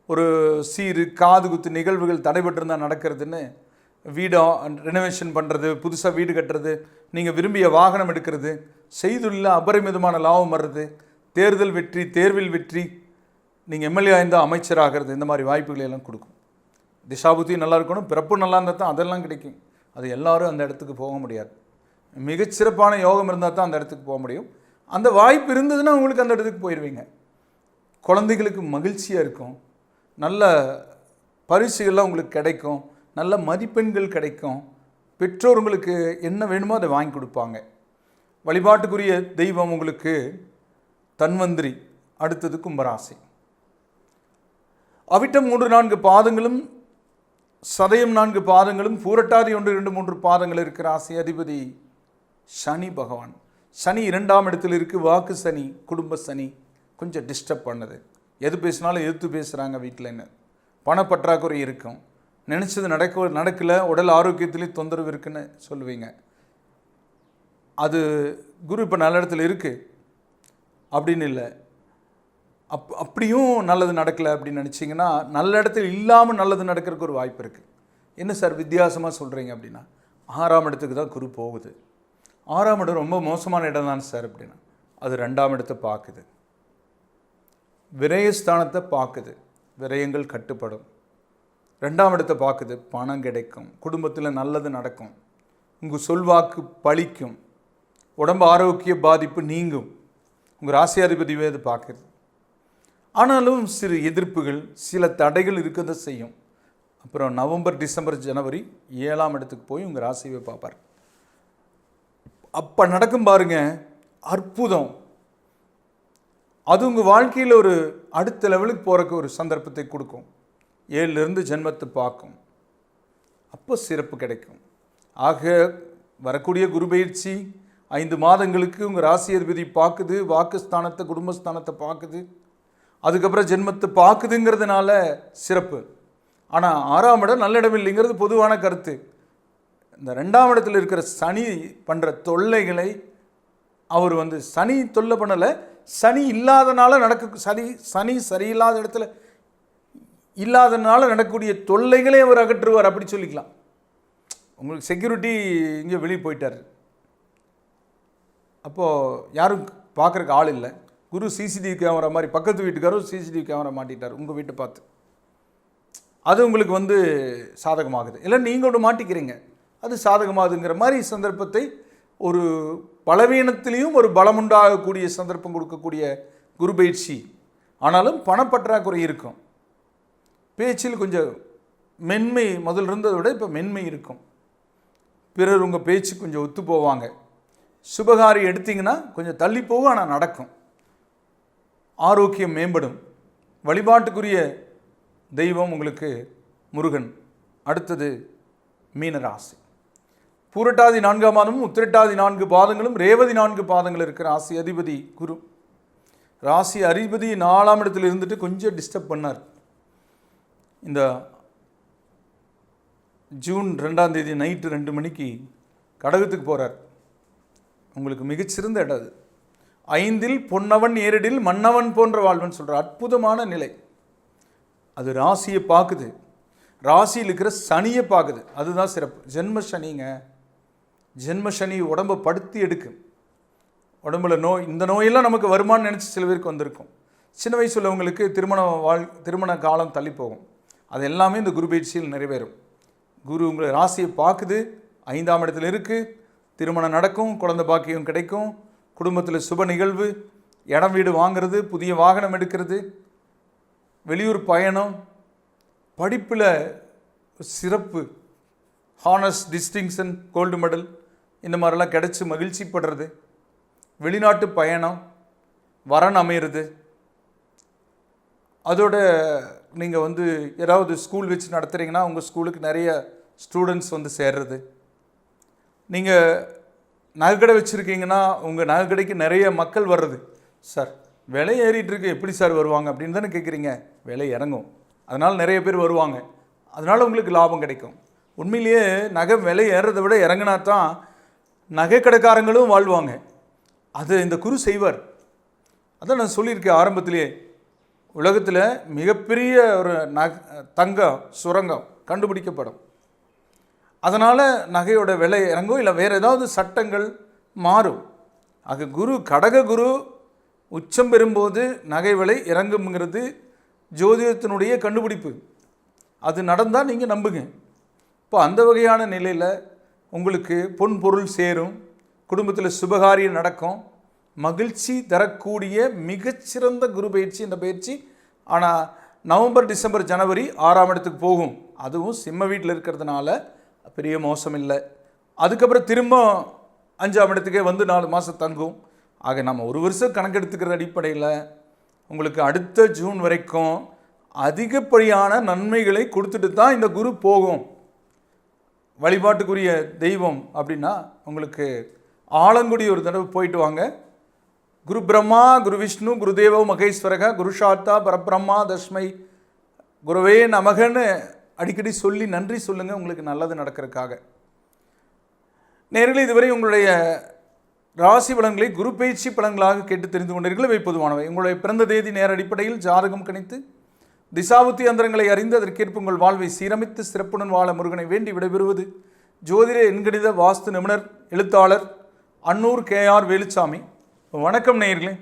ஒரு சீரு காது குத்து நிகழ்வுகள் தடைபட்டிருந்தால் நடக்கிறதுன்னு, வீடை ரெனோவேஷன் பண்ணுறது, புதுசாக வீடு கட்டுறது, நீங்கள் விரும்பிய வாகனம் எடுக்கிறது, செய்துள்ள அபரிமிதமான லாபம் வர்றது, தேர்தல் வெற்றி, தேர்வில் வெற்றி, நீங்கள் எம்எல்ஏ இருந்தால் அமைச்சராகிறது, இந்த மாதிரி வாய்ப்புகளை எல்லாம் கொடுக்கும். திசாபுத்தி நல்லா இருக்கணும், பிறப்பு நல்லா இருந்தால் தான் அதெல்லாம் கிடைக்கும். அது எல்லாரும் அந்த இடத்துக்கு போக முடியாது. மிகச்சிறப்பான யோகம் இருந்தால் தான் அந்த இடத்துக்கு போக முடியும். அந்த வாய்ப்பு இருந்ததுன்னா உங்களுக்கு அந்த இடத்துக்கு போயிடுவீங்க. குழந்தைகளுக்கு மகிழ்ச்சியாக இருக்கும், நல்ல பரிசுகள்லாம் உங்களுக்கு கிடைக்கும், நல்ல மதிப்பெண்கள் கிடைக்கும், பெற்றோர் உங்களுக்கு என்ன வேணுமோ அதை வாங்கி கொடுப்பாங்க. வழிபாட்டுக்குரிய தெய்வம் உங்களுக்கு தன்வந்திரி, அடுத்தது கும்பராசி. அவிட்டம் 3-4 பாதங்களும், சதயம் 4 பாதங்களும், பூரட்டாதி 1-2-3 பாதங்கள் இருக்கிற ராசி அதிபதி சனி பகவான். சனி 2ஆம் இடத்தில் இருக்குது. வாக்கு சனி, குடும்ப சனி கொஞ்சம் டிஸ்டர்ப் பண்ணுது. எது பேசினாலும் எதிர்த்து பேசுகிறாங்க வீட்டில்னு. பணப்பற்றாக்குறை இருக்கும், நினச்சது நடக்கலை, உடல் ஆரோக்கியத்திலேயே தொந்தரவு இருக்குன்னு சொல்லுவீங்க. அது குரு இப்போ நல்ல இடத்துல இருக்குது அப்படின்னு இல்லை, அப்படியும் நல்லது நடக்கலை அப்படின்னு நினச்சிங்கன்னா, நல்ல இடத்துல இல்லாமல் நல்லது நடக்கிறதுக்கு ஒரு வாய்ப்பு இருக்குது. என்ன சார் வித்தியாசமாக சொல்கிறீங்க அப்படின்னா, 6ஆம் இடத்துக்கு தான் குரு போகுது. 6ஆம் இடம் ரொம்ப மோசமான இடம் தான் சார் அப்படின்னா, அது 2ஆம் இடத்தை பார்க்குது, விரயஸ்தானத்தை பார்க்குது, விரயங்கள் கட்டுப்படும். 2ஆம் இடத்தை பார்க்குது, பணம் கிடைக்கும், குடும்பத்தில் நல்லது நடக்கும், உங்கள் சொல்வாக்கு பழிக்கும், உடம்பு ஆரோக்கிய பாதிப்பு நீங்கும். உங்கள் ராசியாதிபதியே அது பார்க்குது. ஆனாலும் சிறு எதிர்ப்புகள், சில தடைகள் இருக்கதை செய்யும். அப்புறம் நவம்பர், டிசம்பர், ஜனவரி 7ஆம் இடத்துக்கு போய் உங்கள் ராசியை பார்ப்பார். அப்போ நடக்கும் பாருங்க அற்புதம். அது உங்கள் வாழ்க்கையில் ஒரு அடுத்த லெவலுக்கு போகிறக்கு ஒரு சந்தர்ப்பத்தை கொடுக்கும். 7லிருந்து ஜென்மத்தை பார்க்கும், அப்போ சிறப்பு கிடைக்கும். ஆக வரக்கூடிய குரு பயிற்சி 5 மாதங்களுக்கு உங்கள் ராசி அதிபதி பார்க்குது, வாக்குஸ்தானத்தை, குடும்பஸ்தானத்தை பார்க்குது, அதுக்கப்புறம் ஜென்மத்தை பார்க்குதுங்கிறதுனால சிறப்பு. ஆனால் 6ஆம் இடம் நல்ல இடம் இல்லைங்கிறது பொதுவான கருத்து. இந்த 2ஆம் இடத்தில் இருக்கிற சனி பண்ணுற தொல்லைகளை அவர் சனி தொல்லை பண்ணலை, சனி இல்லாதனால சனி சரியில்லாத இடத்துல இல்லாதனால நடக்கக்கூடிய தொல்லைகளே அவர் அகற்றுவார், அப்படி சொல்லிக்கலாம். உங்களுக்கு செக்யூரிட்டி இங்கே வெளியே போயிட்டார், அப்போது யாரும் பார்க்குறக்கு ஆள் இல்லை. குரு சிசிடிவி கேமரா மாதிரி பக்கத்து வீட்டுக்காரும் சிசிடிவி கேமரா மாட்டிட்டார் உங்கள் வீட்டை பார்த்து. அது உங்களுக்கு சாதகமாகுது. இல்லை நீங்கள் ஒன்று மாட்டிக்கிறீங்க, அது சாதகமாகுதுங்கிற மாதிரி சந்தர்ப்பத்தை ஒரு பலவீனத்திலையும் ஒரு பலமுண்டாகக்கூடிய சந்தர்ப்பம் கொடுக்கக்கூடிய குரு பயிற்சி. ஆனாலும் பணப்பற்றாக்குறை இருக்கும், பேச்சில் கொஞ்சம் மென்மை முதல் இருந்ததை விட இப்போ மென்மை இருக்கும். பிறர் உங்கள் பேச்சு கொஞ்சம் ஒத்து போவாங்க. சுபகாரி எடுத்திங்கன்னா கொஞ்சம் தள்ளி போகும், ஆனால் நடக்கும். ஆரோக்கியம் மேம்படும். வழிபாட்டுக்குரிய தெய்வம் உங்களுக்கு முருகன். அடுத்தது மீனராசி. பூரட்டாதி 4ஆம் மாதமும், உத்திரட்டாதி 4 பாதங்களும், ரேவதி 4 பாதங்கள் இருக்கிற ராசி அதிபதி குரு. ராசி அதிபதி 4ஆம் இடத்துல இருந்துட்டு கொஞ்சம் டிஸ்டர்ப் பண்ணார். இந்த ஜூன் 2ஆம் தேதி நைட்டு 2 மணிக்கு கடகத்துக்கு போகிறார். உங்களுக்கு மிகச்சிறந்த இடம் அது. 5இல் பொன்னவன் ஏரடில் மன்னவன் போன்ற வாழ்வன் சொல்கிற அற்புதமான நிலை. அது ராசியை பார்க்குது, ராசியில் இருக்கிற சனியை பார்க்குது, அதுதான் சிறப்பு. ஜென்ம சனிங்க, ஜென்ம சனி உடம்பை படுத்தி எடுக்கும். உடம்புல நோய், இந்த நோயெல்லாம் நமக்கு வருமானு நினச்சி சில பேருக்கு வந்திருக்கும். சின்ன வயசு உள்ளவங்களுக்கு திருமண காலம் தள்ளி போகும். அது எல்லாமே இந்த குரு பயிற்சியில் நிறைவேறும். குரு உங்களை ராசியை பார்க்குது, 5ஆம் இடத்துல இருக்குது, திருமணம் நடக்கும், குழந்தை பாக்கியம் கிடைக்கும், குடும்பத்தில் சுப நிகழ்வு, இடம் வீடு வாங்கிறது, புதிய வாகனம் எடுக்கிறது, வெளியூர் பயணம், படிப்பில் சிறப்பு, ஹானர்ஸ், டிஸ்டிங்ஷன், கோல்டு மெடல், இந்த மாதிரிலாம் கிடச்சி மகிழ்ச்சிப்படுறது, வெளிநாட்டு பயணம், வரன் அமையிறது. அதோட நீங்கள் ஏதாவது ஸ்கூல் வச்சு நடத்துகிறீங்கன்னா உங்கள் ஸ்கூலுக்கு நிறைய ஸ்டூடெண்ட்ஸ் சேர்றது. நீங்கள் நகைக்கடை வச்சுருக்கீங்கன்னா உங்கள் நகைக்கடைக்கு நிறைய மக்கள் வர்றது. சார் விலை ஏறிட்டுருக்கு, எப்படி சார் வருவாங்க அப்படின்னு தானே கேட்குறீங்க. விலை இறங்கும், அதனால் நிறைய பேர் வருவாங்க, அதனால் உங்களுக்கு லாபம் கிடைக்கும். உண்மையிலேயே நகை விலை ஏறுறதை விட இறங்கினா தான் நகை கடைக்காரங்களும் வாழ்வாங்க. அது இந்த குரு செய்வார். அதான் நான் சொல்லியிருக்கேன் ஆரம்பத்திலேயே, உலகத்தில் மிகப்பெரிய ஒரு தங்கம் சுரங்கம் கண்டுபிடிக்கப்படும். அதனால் நகையோட விலை இறங்கும், இல்லை வேறு ஏதாவது சட்டங்கள் மாறும். ஆக கடக குரு உச்சம் பெறும்போது நகை விலை இறங்குங்கிறது ஜோதிடத்தினுடைய கண்டுபிடிப்பு. அது நடந்தால் நீங்கள் நம்புங்க. இப்போ அந்த வகையான நிலையில் உங்களுக்கு பொன் பொருள் சேரும், குடும்பத்தில் சுபகாரியம் நடக்கும், மகிழ்ச்சி தரக்கூடிய மிகச்சிறந்த குரு பயிற்சி இந்த பயிற்சி. ஆனால் நவம்பர், டிசம்பர், ஜனவரி 6ஆம் இடத்துக்கு போகும். அதுவும் சிம்ம வீட்டில் இருக்கிறதுனால பெரிய மோசம் இல்லை. அதுக்கப்புறம் திரும்ப 5ஆம் இடத்துக்கே வந்து 4 மாதம் தங்கும். ஆக நம்ம ஒரு வருஷம் கணக்கெடுத்துக்கிற அடிப்படையில் உங்களுக்கு அடுத்த ஜூன் வரைக்கும் அதிகப்படியான நன்மைகளை கொடுத்துட்டு தான் இந்த குரு போகும். வழிபாட்டுக்குரிய தெய்வம் அப்படின்னா உங்களுக்கு ஆலங்குடி ஒரு தடவை போயிட்டு வாங்க. குரு பிரம்மா, குரு விஷ்ணு, குருதேவோ மகேஸ்வரக, குரு சாத்தா பரபிரம்மா தஸ்மை குருவே நமகன்னு அடிக்கடி சொல்லி நன்றி சொல்லுங்கள், உங்களுக்கு நல்லது நடக்கிறதுக்காக. நேரில் இதுவரை உங்களுடைய ராசி பலன்களை குரு பயிற்சி பலன்களாக கேட்டு தெரிந்து கொண்டீர்கள். இவை பொதுவானவை. உங்களுடைய பிறந்த தேதி நேர அடிப்படையில் ஜாதகம் கணித்து திசாபுத்தி அந்தரங்களை அறிந்து அதற்கேற்ப உங்கள் வாழ்வை சீரமைத்து சிறப்புடன் வாழ முருகனை வேண்டி விடைபெறுவது ஜோதிட எண்கணித வாஸ்து நிபுணர் எழுத்தாளர் அன்னூர் KR வேலுச்சாமி. வணக்கம் நேயர்களே.